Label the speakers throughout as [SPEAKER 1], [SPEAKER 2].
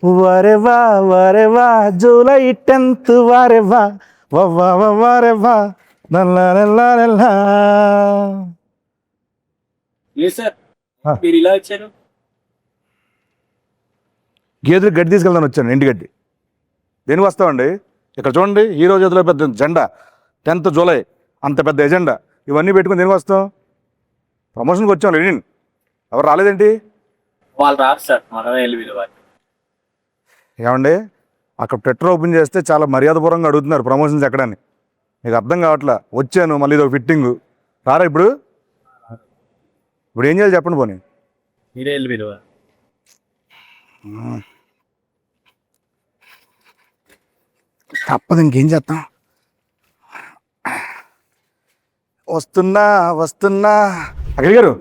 [SPEAKER 1] వరే వా July 10th వారే వా వారే వా నల్లా.
[SPEAKER 2] లేదు సార్, మీరు ఇలా వచ్చారు.
[SPEAKER 1] గేదెలు గడ్డి తీసుకెళ్దాని వచ్చాను, ఇంటి గడ్డి. దేనికి వస్తామండి? ఇక్కడ చూడండి, హీరో చేతిలో పెద్ద జెండా, 10th జూలై అంత పెద్ద ఎజెండా, ఇవన్నీ పెట్టుకుని దేనికి వస్తాం? ప్రమోషన్కి వచ్చాం. లెనిన్ ఎవరు రాలేదేంటి?
[SPEAKER 2] వాళ్ళు రారు సార్, మనమే వెళ్ళి పిలవాలి.
[SPEAKER 1] ఏమండి, అక్కడ ట్విట్టర్ ఓపెన్ చేస్తే చాలా మర్యాదపూర్వకంగా అడుగుతున్నారు ప్రమోషన్స్ ఎక్కడని. మీకు అర్థం కావట్లా. వచ్చాను, మళ్ళీ ఇదో ఫిట్టింగ్. రారా ఇప్పుడు? ఇప్పుడు ఏం చేయాలి చెప్పండి పోనీ.
[SPEAKER 2] మీరే వెళ్ళి పిలవాలి.
[SPEAKER 1] తప్పదు, ఇంకేం చేస్తాం. వస్తున్నా అఖిల్ గారు.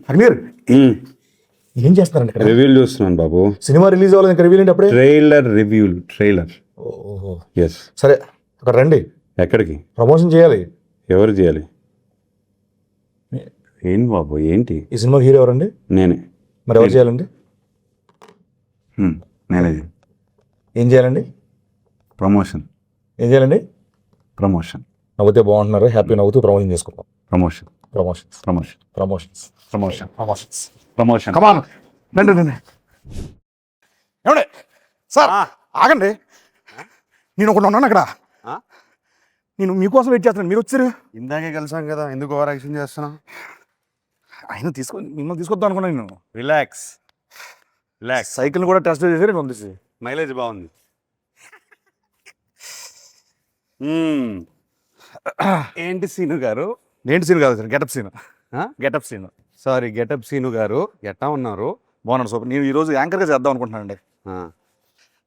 [SPEAKER 1] అఖిల్ గారు ఏం చేస్తున్నారండి ఇక్కడ?
[SPEAKER 3] రివ్యూలు చూస్తున్నాను బాబు.
[SPEAKER 1] సినిమా రిలీజ్ అవ్వాలి, ఇంకా రివ్యూ ఏంటి అప్పుడే?
[SPEAKER 3] ట్రైలర్.
[SPEAKER 1] ఓహో,
[SPEAKER 3] ఎస్.
[SPEAKER 1] సరే అక్కడ రండి.
[SPEAKER 3] ఎక్కడికి?
[SPEAKER 1] ప్రమోషన్ చేయాలి.
[SPEAKER 3] ఎవరు చేయాలి? ఏంటి బాబు, ఏంటి?
[SPEAKER 1] ఈ సినిమాకి హీరో ఎవరండి?
[SPEAKER 3] నేనే.
[SPEAKER 1] మరి ఎవరు చేయాలండి?
[SPEAKER 3] నేనే.
[SPEAKER 1] ఏం చేయాలండి?
[SPEAKER 3] ప్రమోషన్.
[SPEAKER 1] ఏం చేయాలండి?
[SPEAKER 3] ప్రమోషన్.
[SPEAKER 1] నవ్వుతే బాగుంటున్నారు, హ్యాపీ నవ్వుతూ ప్రమోషన్ చేసుకుందాం.
[SPEAKER 3] Promotion.
[SPEAKER 1] Promotions
[SPEAKER 3] promotion.
[SPEAKER 1] Promotions
[SPEAKER 3] promotion.
[SPEAKER 1] Promotions
[SPEAKER 3] promotion.
[SPEAKER 1] Come on రండి. ఏమండి సార్, ఆగండి. నేను ఒకటి ఉన్నాను అక్కడ. నేను మీకోసం వెయిట్ చేస్తున్నాను, మీరు వచ్చారు.
[SPEAKER 3] ఇందాకే కలిసాం కదా, ఎందుకు ఓవర్ యాక్షన్ చేస్తున్నావు?
[SPEAKER 1] ఆయన మిమ్మల్ని తీసుకొద్దాం అనుకున్నాను నేను.
[SPEAKER 3] రిలాక్స్.
[SPEAKER 1] సైకిల్ కూడా టెస్ట్ చేసి నేను పంపిస్తే
[SPEAKER 3] మైలేజ్ బాగుంది. ఏంటి సీను గారు?
[SPEAKER 1] ఏంటి సీన్ కాదు sir, getup scene. Getup scene.
[SPEAKER 3] Sorry, getup Seenu గారు. ఎట్టా ఉన్నారు?
[SPEAKER 1] బాగున్నాను సూపర్. నేను ఈరోజు యాంకర్గా చేద్దాం అనుకుంటున్నానండి.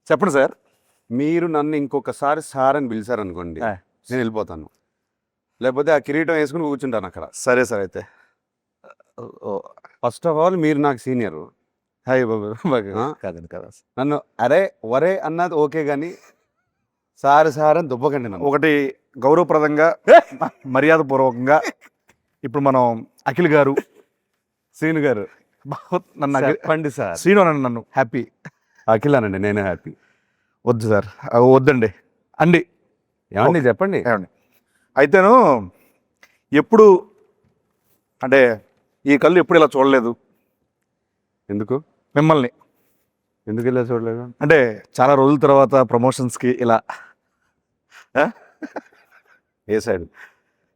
[SPEAKER 1] చెప్పండి సార్.
[SPEAKER 3] మీరు నన్ను ఇంకొకసారి సార్ అని పిలిచారనుకోండి, నేను వెళ్ళిపోతాను. లేకపోతే ఆ కిరీటం వేసుకుని కూర్చుంటాను అక్కడ.
[SPEAKER 1] సరే సార్. అయితే
[SPEAKER 3] ఫస్ట్ ఆఫ్ ఆల్ మీరు నాకు సీనియర్.
[SPEAKER 1] హాయ్ బాబు. కాదండి కదా,
[SPEAKER 3] నన్ను అరే వరే అన్నది ఓకే, కానీ సార్ అని దుబ్బకండి నన్ను.
[SPEAKER 1] ఒకటి గౌరవప్రదంగా మర్యాదపూర్వకంగా ఇప్పుడు మనం అఖిల్ గారు,
[SPEAKER 3] సీను గారు
[SPEAKER 1] నన్ను
[SPEAKER 3] చెప్పండి సార్.
[SPEAKER 1] శ్రీను అనండి, నన్ను హ్యాపీ.
[SPEAKER 3] అఖిల్ అనండి, నేనే హ్యాపీ.
[SPEAKER 1] వద్దు సార్, వద్దండి అండి.
[SPEAKER 3] ఏమండి చెప్పండి.
[SPEAKER 1] ఏమండి అయితేను ఎప్పుడు అంటే ఈ కళ్ళు ఎప్పుడు ఇలా చూడలేదు.
[SPEAKER 3] ఎందుకు
[SPEAKER 1] మిమ్మల్ని
[SPEAKER 3] ఎందుకు ఇలా చూడలేదు?
[SPEAKER 1] అంటే చాలా రోజుల తర్వాత ప్రమోషన్స్కి ఇలా
[SPEAKER 3] ఏ సైడ్?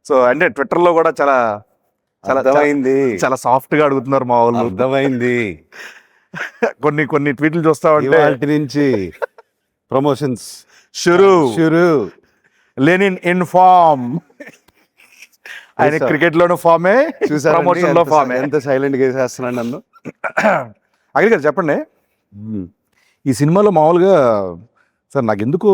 [SPEAKER 1] సో అంటే ట్విట్టర్లో కూడా చాలా చాలా
[SPEAKER 3] అర్థమైంది.
[SPEAKER 1] చాలా సాఫ్ట్గా అడుగుతున్నారు మా వాళ్ళు.
[SPEAKER 3] అర్థమైంది.
[SPEAKER 1] కొన్ని ట్వీట్లు చూస్తా ఉంటే
[SPEAKER 3] వాటి నుంచి ప్రమోషన్స్
[SPEAKER 1] షురు లెనిన్ ఇన్ ఫామ్. ఆయన క్రికెట్ లోను ఫామే, ప్రమోషన్ లో ఫామే.
[SPEAKER 3] ఎంత సైలెంట్ గా వేసేస్తున్నాడు నన్ను.
[SPEAKER 1] అఖిల్ గారు చెప్పండి, ఈ సినిమాలో మామూలుగా సార్ నాకు ఎందుకు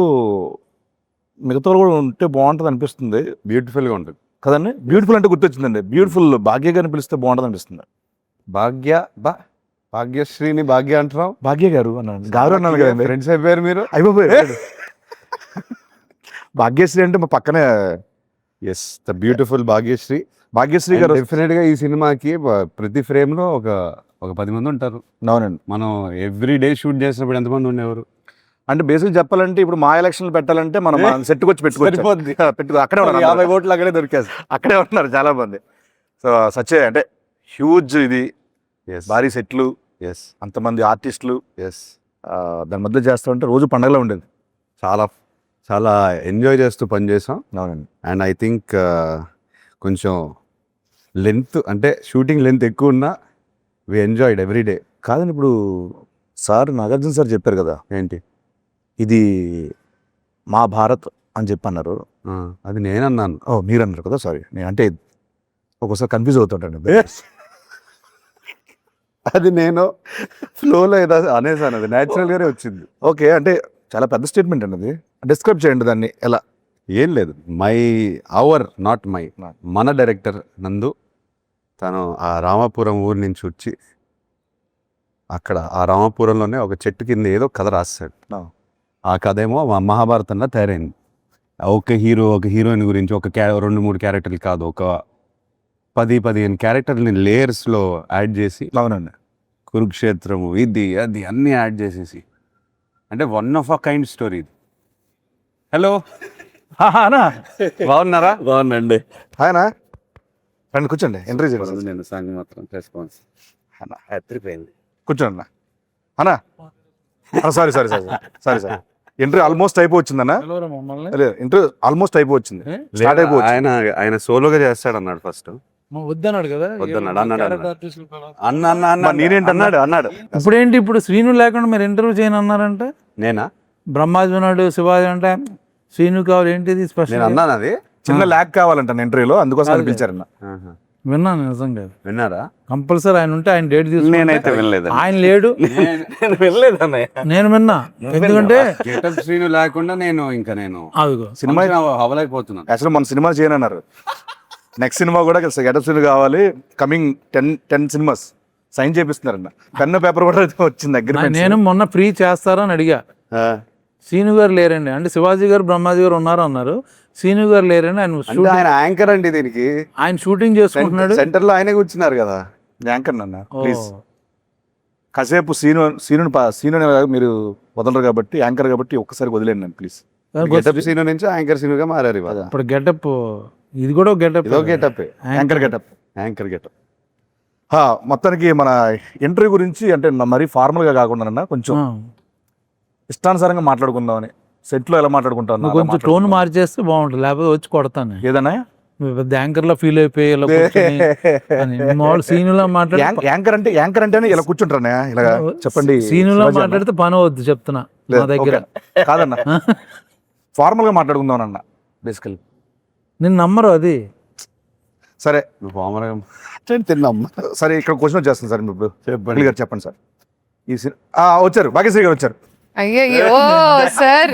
[SPEAKER 1] మిగతా కూడా ఉంటే బాగుంటుంది అనిపిస్తుంది.
[SPEAKER 3] బ్యూటిఫుల్ గా ఉంటుంది
[SPEAKER 1] కదండి. బ్యూటిఫుల్ అంటే గుర్తొచ్చిందండి, బ్యూటిఫుల్ భాగ్య గారిని పిలిస్తే బాగుంటుంది అనిపిస్తుంది.
[SPEAKER 3] భాగ్యశ్రీని భాగ్య అంటున్నావు?
[SPEAKER 1] భాగ్య గారు అన్నాను, గారు అన్నాను కదండి.
[SPEAKER 3] ఫ్రెండ్స్ అయిపోయారు మీరు.
[SPEAKER 1] అయిపోయారు. భాగ్యశ్రీ అంటే మా పక్కనే.
[SPEAKER 3] Yes, the beautiful Bhagyashree.
[SPEAKER 1] Bhagyashree గారు
[SPEAKER 3] డెఫినెట్ గా ఈ సినిమాకి ప్రతి ఫ్రేమ్ లో ఒక 10 మంది ఉంటారు.
[SPEAKER 1] అవునండి.
[SPEAKER 3] మనం ఎవ్రీ డే షూట్ చేసినప్పుడు ఎంతమంది ఉండేవారు?
[SPEAKER 1] అంటే బేసిక్ చెప్పాలంటే ఇప్పుడు మా ఎలక్షన్లు పెట్టాలంటే మనం సెట్కి వచ్చి పెట్టుకో అక్కడే ఉన్నారు.
[SPEAKER 3] 50 ఓట్లు అక్కడే దొరికేది.
[SPEAKER 1] అక్కడే ఉన్నారు చాలా మంది. సో సచ్చే అంటే హ్యూజ్ ఇది, భారీ సెట్లు, అంతమంది ఆర్టిస్టులు, దాని మధ్య చేస్తూ ఉంటే రోజు పండగలో ఉండేది.
[SPEAKER 3] చాలా చాలా ఎంజాయ్ చేస్తూ పనిచేసాం.
[SPEAKER 1] అవునండి.
[SPEAKER 3] అండ్ ఐ థింక్ కొంచెం లెంత్ అంటే షూటింగ్ లెంత్ ఎక్కువ ఉన్నా వి ఎంజాయ్డ్ ఎవ్రీ డే.
[SPEAKER 1] కాదండి, ఇప్పుడు సార్ నాగార్జున సార్ చెప్పారు కదా,
[SPEAKER 3] ఏంటి
[SPEAKER 1] ఇది మా భారత్ అని చెప్పి అన్నారు.
[SPEAKER 3] అది నేను అన్నాను.
[SPEAKER 1] మీరు అన్నారు కదా, సారీ. నేను అంటే ఒక్కోసారి కన్ఫ్యూజ్ అవుతుంటాను.
[SPEAKER 3] అది నేను ఫ్లోలో ఏదో అనేసాను, అది న్యాచురల్గానే వచ్చింది.
[SPEAKER 1] ఓకే, అంటే చాలా పెద్ద స్టేట్మెంట్ అండి అది. డిస్క్రైబ్ చేయండి దాన్ని ఎలా.
[SPEAKER 3] ఏం లేదు, నాట్ మై మన డైరెక్టర్ నందు తను ఆ రామాపురం ఊరి నుంచి వచ్చి అక్కడ ఆ రామాపురంలోనే ఒక చెట్టు కింద ఏదో కథ రాస్తాడు. ఆ కథ ఏమో మహాభారతంలో తయారైంది. ఒక హీరోయిన్ గురించి ఒక 2-3 క్యారెక్టర్లు కాదు, ఒక 10-15 క్యారెక్టర్ని లేయర్స్లో యాడ్ చేసి,
[SPEAKER 1] అవునండి,
[SPEAKER 3] కురుక్షేత్రము ఇది అది అన్నీ యాడ్ చేసేసి అంటే one of a kind story. Hello,
[SPEAKER 1] అనా
[SPEAKER 3] బాగున్నారా?
[SPEAKER 2] బాగుందండి.
[SPEAKER 1] హాయనా రండి కూర్చోండి. ఎంట్రీ చేయండి.
[SPEAKER 3] నేను సాంగ్ మాత్రం రెస్పాన్స్
[SPEAKER 1] అన్న
[SPEAKER 3] ఎత్తిపోయింది.
[SPEAKER 1] కూర్చోండి అన్నా. Sorry sorry sorry sorry sir, entry almost అయిపోవచ్చిందన్నా. లేదు, ఎంట్రీ ఆల్మోస్ట్ అయిపోవచ్చింది, స్టార్ట్ అయిపోవచ్చు.
[SPEAKER 3] ఆయన సోలోగా చేస్తాడు అన్నాడు ఫస్ట్.
[SPEAKER 4] వద్దన్నాడు కదా.
[SPEAKER 3] వద్దన్నాడు, అన్నాడు అన్న అన్న అన్న
[SPEAKER 1] మరి నేనేంటి
[SPEAKER 3] అన్నాడు అన్నాడు.
[SPEAKER 4] ఇప్పుడేంటి ఇప్పుడు శ్రీను లేకుండా మీరు ఇంటర్వ్యూ చేయను అన్నారంటే,
[SPEAKER 3] నేనా?
[SPEAKER 4] బ్రహ్మాజీ ఉన్నాడు, శివాజీ అంటే శ్రీను కావాలి, ఏంటిది
[SPEAKER 3] నేను
[SPEAKER 4] స్పెషల్?
[SPEAKER 3] అన్నాను అది.
[SPEAKER 1] చిన్న ల్యాక్ కావాలంట ఇంటర్వ్యూలో, అందుకోసం అనిపించారన్న.
[SPEAKER 3] ఆహా.
[SPEAKER 4] విన్నాను నిజంగా.
[SPEAKER 3] విన్నారా?
[SPEAKER 4] కంపల్సరీ ఆయన ఉంటే ఆయన డేట్
[SPEAKER 3] నేనైతే
[SPEAKER 4] తీసుకుంటే,
[SPEAKER 3] వినలేదు.
[SPEAKER 4] ఆయన లేడు,
[SPEAKER 2] నేను వెళ్ళలేదు అన్నయ్య.
[SPEAKER 4] నేను విన్నా. ఎందుకంటే
[SPEAKER 3] గెటప్ శ్రీను లేకుండా నేను
[SPEAKER 4] అదిగో
[SPEAKER 1] సినిమా
[SPEAKER 3] అవలైపోతున్నాను.
[SPEAKER 1] యాక్చువల్ మన సినిమా చేయనన్నారు. నెక్స్ట్ సినిమా కూడా గెటప్ సీన్ కావాలి, కమింగ్ 10 సినిమాస్ సైన్ చేపిస్తున్నారన్న. పెన్ పేపర్ కూడా వచ్చింది దగ్గర.
[SPEAKER 4] నేను మొన్న ఫ్రీ చేస్తారని అడిగా. శ్రీను గారు లేరండి అంటే, శివాజీ గారు బ్రహ్మాజీ గారు ఉన్నారు అన్నారు. శ్రీను గారు లేరండి,
[SPEAKER 3] అంటే ఆయన యాంకర్ అండి దీనికి.
[SPEAKER 4] ఆయన షూటింగ్ చేసుకుంటున్నాడు.
[SPEAKER 3] సెంటర్ లో ఆయనే కూర్చున్నారు కదా.
[SPEAKER 1] యాంకర్ అన్న
[SPEAKER 4] ఓ.
[SPEAKER 1] ప్లీజ్ కాసేపు సీను మీరు వదలరు కాబట్టి, యాంకర్ కాబట్టి ఒక్కసారి వదిలేండి నన్ను ప్లీజ్.
[SPEAKER 3] గెటప్ సీను నుంచి యాంకర్ సీనుగా మారారు ఇవాళ.
[SPEAKER 4] ఇప్పుడు గెటప్, ఇది కూడా గెటప్.
[SPEAKER 3] ఇదో getup,
[SPEAKER 1] anchor getup.
[SPEAKER 3] Anchor getup.
[SPEAKER 1] మొత్తానికి మన ఎంట్రీ గురించి అంటే మరీ ఫార్మల్ గా కాకుండా కొంచెం ఇష్టానుసారంగా మాట్లాడుకుందామని. సెట్ లో ఎలా మాట్లాడుకుంటాను
[SPEAKER 4] నువ్వు కొంచెం టోన్ మార్చేస్తే బాగుంటుంది, లేకపోతే వచ్చి కొడతాను.
[SPEAKER 1] ఏదన్నా
[SPEAKER 4] నువ్వు పెద్ద యాంకర్ లో ఫీల్ అయిపోయి ఇలా కూర్చొని అని. మామూలు సీనులా మాట్లాడి,
[SPEAKER 1] యాంకర్ అంటేనే ఇలా కూర్చుంటారా? ఇలా చెప్పండి.
[SPEAKER 4] సీనులా మాట్లాడితే పని అవద్దు చెప్తున్నా నా దగ్గర.
[SPEAKER 1] కాదన్న, ఫార్మల్ గా మాట్లాడుకుందాం అన్న బేసికల్.
[SPEAKER 4] నిన్ను నమ్మరు అది.
[SPEAKER 1] సరే
[SPEAKER 3] తిన్నాం.
[SPEAKER 1] సరే, ఇక్కడ క్వశ్చన్ వచ్చేస్తుంది సార్. ఇప్పుడు
[SPEAKER 3] చెప్పండి
[SPEAKER 1] గారు చెప్పండి సార్. ఈ వచ్చారు, భాగ్యశ్రీ గారు వచ్చారు.
[SPEAKER 5] ஐயோ சார்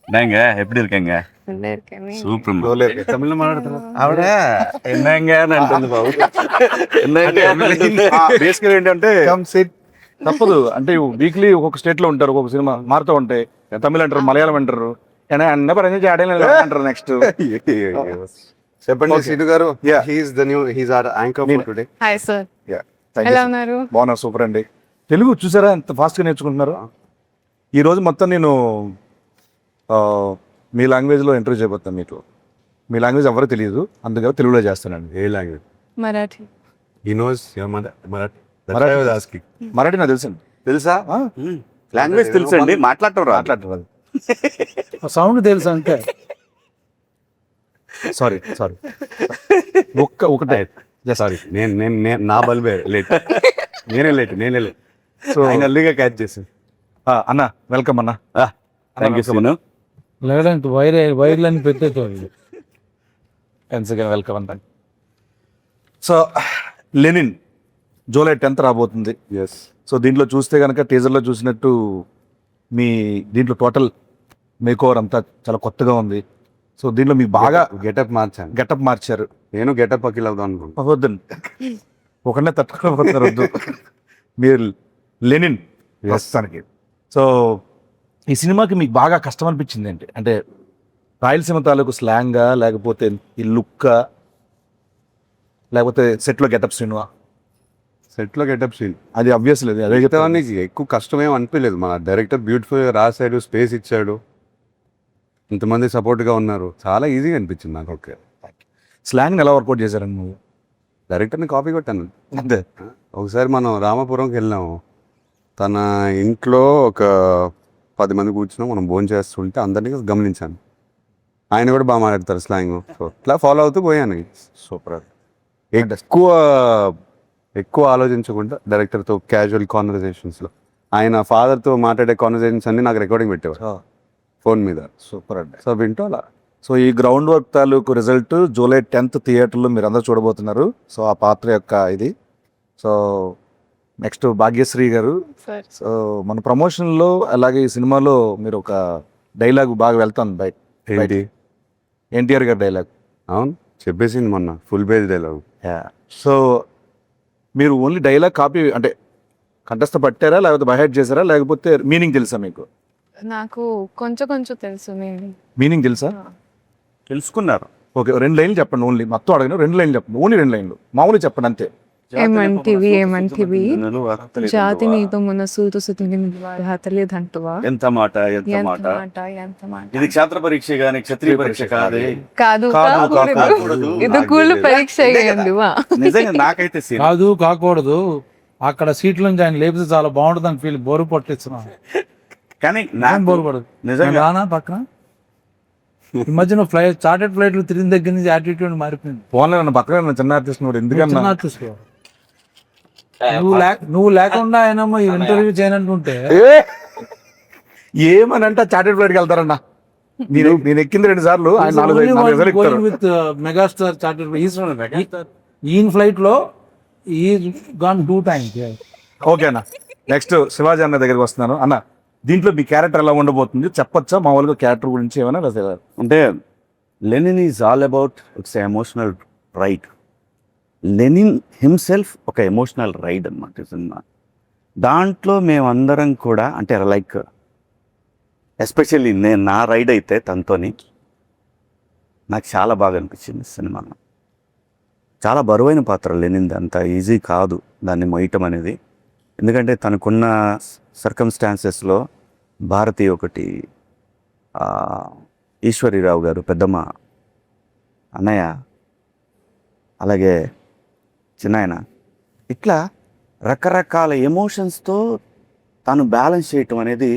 [SPEAKER 6] என்னங்க எப்படி இருக்கீங்க?
[SPEAKER 5] நல்லா இருக்கேன்.
[SPEAKER 6] சூப்பர்.
[SPEAKER 3] తమిళ మాట్లాడుతున్నా
[SPEAKER 6] ఆవిడ என்னங்க అని అంటుంది బాబు.
[SPEAKER 1] బేసికల్ ఏంటంటే తప్పదు అంటే, వీక్లీ ఒక్కొక్క స్టేట్ లో ఉంటారు, ఒక్కొక్క సినిమా మారుతూ ఉంటాయి. తమిళ అంటారు, మలయాళం అంటారు, అంటారు. నెక్స్ట్
[SPEAKER 3] చెప్పండి సీను గారు. He's our anchor for today.
[SPEAKER 5] Hi sir, ఎలా ఉన్నారు?
[SPEAKER 1] బాగున్నారు, సూపర్ అండి. తెలుగు చూసారా ఎంత ఫాస్ట్ గా నేర్చుకుంటున్నారు? ఈ రోజు మొత్తం నేను మీ లాంగ్వేజ్ లో ఇంటర్వ్యూ చేయబోతాను. మీకు మీ లాంగ్వేజ్ ఎవరో తెలియదు, అందుకని తెలుగులో చేస్తానండి.
[SPEAKER 3] ఏ language?
[SPEAKER 5] Marathi.
[SPEAKER 3] He knows Marathi.
[SPEAKER 1] Marathi నాకు తెలుసండి.
[SPEAKER 3] తెలుసా?
[SPEAKER 6] లాంగ్వేజ్ తెలుసండి, మాట్లాడటం రాదు.
[SPEAKER 1] మాట్లాడటం
[SPEAKER 4] సౌండ్ తెలుసు అంటే.
[SPEAKER 1] సారీ ఒకటే
[SPEAKER 3] సారీ, నేను నా బల్బే లేట్. నేనే లేట్.
[SPEAKER 1] సో
[SPEAKER 3] ఆయన అల్లిగా క్యాచ్ చేసి.
[SPEAKER 1] అన్న వెల్కమ్ అన్న.
[SPEAKER 6] Thank you so much.
[SPEAKER 4] లేదంటే వైర్లని పెట్టేటోళ్ళు.
[SPEAKER 1] వెల్కమ్ అన్న. సో లెనిన్ జూలై 10th రాబోతుంది.
[SPEAKER 3] ఎస్.
[SPEAKER 1] సో దీంట్లో చూస్తే కనుక టీజర్లో చూసినట్టు మీ దీంట్లో టోటల్ మేకోవర్ అంతా చాలా కొత్తగా ఉంది. సో దీంట్లో మీకు బాగా
[SPEAKER 3] గెటప్ మార్చాను.
[SPEAKER 1] గెటప్ మార్చారు.
[SPEAKER 3] నేను గెటప్ అఖిల్ అవుదాం అనుకుంటున్నాను.
[SPEAKER 1] వద్దండి, ఒకనే తట్టుకోకపోతారు, వద్దు. మీరు లెనిన్ ప్రస్తుతానికి. సో ఈ సినిమాకి మీకు బాగా కష్టం అనిపించింది ఏంటి? అంటే రాయలసీమ తాలూకు స్లాంగా, లేకపోతే ఈ లుక్కా, లేకపోతే సెట్లో గెటప్ సినిమా?
[SPEAKER 3] సెట్లో గెటప్ సీన్
[SPEAKER 1] అది అబ్వియస్ లేదు, అదే
[SPEAKER 3] చెప్తావని ఎక్కువ కష్టమేం అనిపించలేదు. మన డైరెక్టర్ బ్యూటిఫుల్గా రాశాడు, స్పేస్ ఇచ్చాడు, ఇంతమంది సపోర్ట్గా ఉన్నారు, చాలా ఈజీగా అనిపించింది నాకు. ఓకే,
[SPEAKER 1] స్లాంగ్ని ఎలా వర్కౌట్ చేశారండి నువ్వు?
[SPEAKER 3] డైరెక్టర్ని కాపీ కొట్టాను
[SPEAKER 1] అంతే.
[SPEAKER 3] ఒకసారి మనం రామాపురంకి వెళ్ళాము, తన ఇంట్లో ఒక 10 మంది కూర్చున్నాం, మనం భోజనం చేస్తుంటే అందరినీ గమనించాను. ఆయన కూడా బాగా మాట్లాడతారు స్లాంగ్. సో ఇట్లా ఫాలో అవుతూ పోయాను.
[SPEAKER 1] సూపర్.
[SPEAKER 3] ఎక్కువ ఆలోచించకుండా డైరెక్టర్తో క్యాజువల్ కాన్వర్జేషన్స్లో ఆయన ఫాదర్తో మాట్లాడే కాన్వర్జేషన్స్ అన్ని నాకు రికార్డింగ్ పెట్టేవారు ఫోన్ మీద.
[SPEAKER 1] సూపర్ అండి.
[SPEAKER 3] సో వింటూ అలా.
[SPEAKER 1] సో ఈ గ్రౌండ్ వర్క్ తాలూకు రిజల్ట్ జూలై 10th థియేటర్లో మీరు అందరూ చూడబోతున్నారు. సో ఆ పాత్ర యొక్క ఇది. సో నెక్స్ట్ భాగ్యశ్రీ గారు.
[SPEAKER 5] సార్
[SPEAKER 1] సో మన ప్రమోషన్లో అలాగే ఈ సినిమాలో మీరు ఒక డైలాగ్ బాగా వెళ్తాను బయట.
[SPEAKER 3] ఏంటి?
[SPEAKER 1] ఎన్టీఆర్ గారి డైలాగ్.
[SPEAKER 3] అవును, చెప్పేసింది మొన్న ఫుల్ పేజ్ డైలాగ్.
[SPEAKER 1] సో మీరు ఓన్లీ డైలాగ్ కాపీ అంటే కంఠస్థ పట్టారా, లేకపోతే బైహెడ్ చేశారా, లేకపోతే మీనింగ్ తెలుసా మీకు?
[SPEAKER 5] నాకు కొంచెం తెలుసు.
[SPEAKER 1] మీనింగ్ తెలుసా?
[SPEAKER 6] తెలుసుకున్నారు.
[SPEAKER 1] ఓకే, 2 లైన్లు చెప్పండి. ఓన్లీ మొత్తం అడగను, 2 లైన్లు చెప్పండి. ఓన్లీ 2 లైన్లు మామూలు చెప్పండి అంతే.
[SPEAKER 5] ఏమంటివి ఏమంటివి
[SPEAKER 6] నిన్ను వార్తలేదు
[SPEAKER 5] జాతి
[SPEAKER 6] అందువా.
[SPEAKER 5] నీతో మన సూతు సుతుని తెలియదంటువా
[SPEAKER 6] ఎంత మాట ఎంత
[SPEAKER 5] ఎంత
[SPEAKER 6] మాట
[SPEAKER 5] మాట ఎంత మాట
[SPEAKER 6] ఇది క్షేత్ర పరీక్ష గాని క్షత్రియ పరీక్ష కాదే.
[SPEAKER 5] కాదు
[SPEAKER 1] కాదు,
[SPEAKER 5] కాకూడదు. ఇది
[SPEAKER 6] నాకు
[SPEAKER 5] కూలు
[SPEAKER 6] తెలియదు.
[SPEAKER 5] పరీక్ష అయ్యిందివా
[SPEAKER 6] నిజంగా నాకైతే సీన్
[SPEAKER 4] కాదు కాకూడదు, అక్కడ సీట్ల నుంచి ఆయన లేపితే చాలా బాగుంటుంది అని ఫీల్ బోరు పట్టిస్తున్నాను.
[SPEAKER 6] కానీ
[SPEAKER 4] నాకు బోరు
[SPEAKER 6] నాకు
[SPEAKER 4] పడదు.
[SPEAKER 6] నిజంగా
[SPEAKER 4] నేను రానా పక్కన ఈ మధ్యన ఫ్లైట్ చార్టెడ్ ఫ్లైట్లు తిరిగిన దగ్గర నుంచి యాటిట్యూడ్ మారిపోయింది.
[SPEAKER 1] పోన్లే నన్ను పక్కన ఉన్న చిన్న ఆర్టిస్ట్ నువ్వు ఎందుకన్నా
[SPEAKER 4] చిన్న artist గా. నువ్వు లేకుండా ఆయన ఇంటర్వ్యూ చేయనంటుంటే
[SPEAKER 1] ఏమనంటే చార్టెడ్ ఫ్లైట్కి వెళ్తారన్నా. నేను ఎక్కింది 2 సార్లు, ఆయన 4 ఎక్కుతారు.
[SPEAKER 4] విత్ మెగాస్టార్ చార్టెడ్ ఈయన ఫ్లైట్ లో ఈ గాన్ 2 times.
[SPEAKER 1] ఓకే అన్న, నెక్స్ట్ శివాజీ అన్న దగ్గరికి వస్తున్నాను. అన్న, దీంట్లో మీ క్యారెక్టర్ ఎలా ఉండబోతుంది చెప్పొచ్చా? మామూలుగా క్యారెక్టర్ గురించి ఏమైనా లేదా?
[SPEAKER 6] అంటే Lenin is all about its emotional ride. Lenin himself ఒక ఎమోషనల్ రైడ్ అనమాట సినిమా. దాంట్లో మేమందరం కూడా అంటే లైక్ ఎస్పెషల్లీ నేను నా రైడ్ అయితే తనతోని నాకు చాలా బాగా అనిపించింది సినిమా. చాలా బరువైన పాత్ర లెనిన్ది, అంత ఈజీ కాదు దాన్ని మోయటం అనేది. ఎందుకంటే తనకున్న సర్కమ్స్టాన్సెస్లో భారతి ఒకటి, ఈశ్వరీరావు గారు పెద్దమ్మ, అన్నయ్య, అలాగే చిన్నాయన, ఇట్లా రకరకాల ఎమోషన్స్తో తను బ్యాలెన్స్ చేయటం అనేది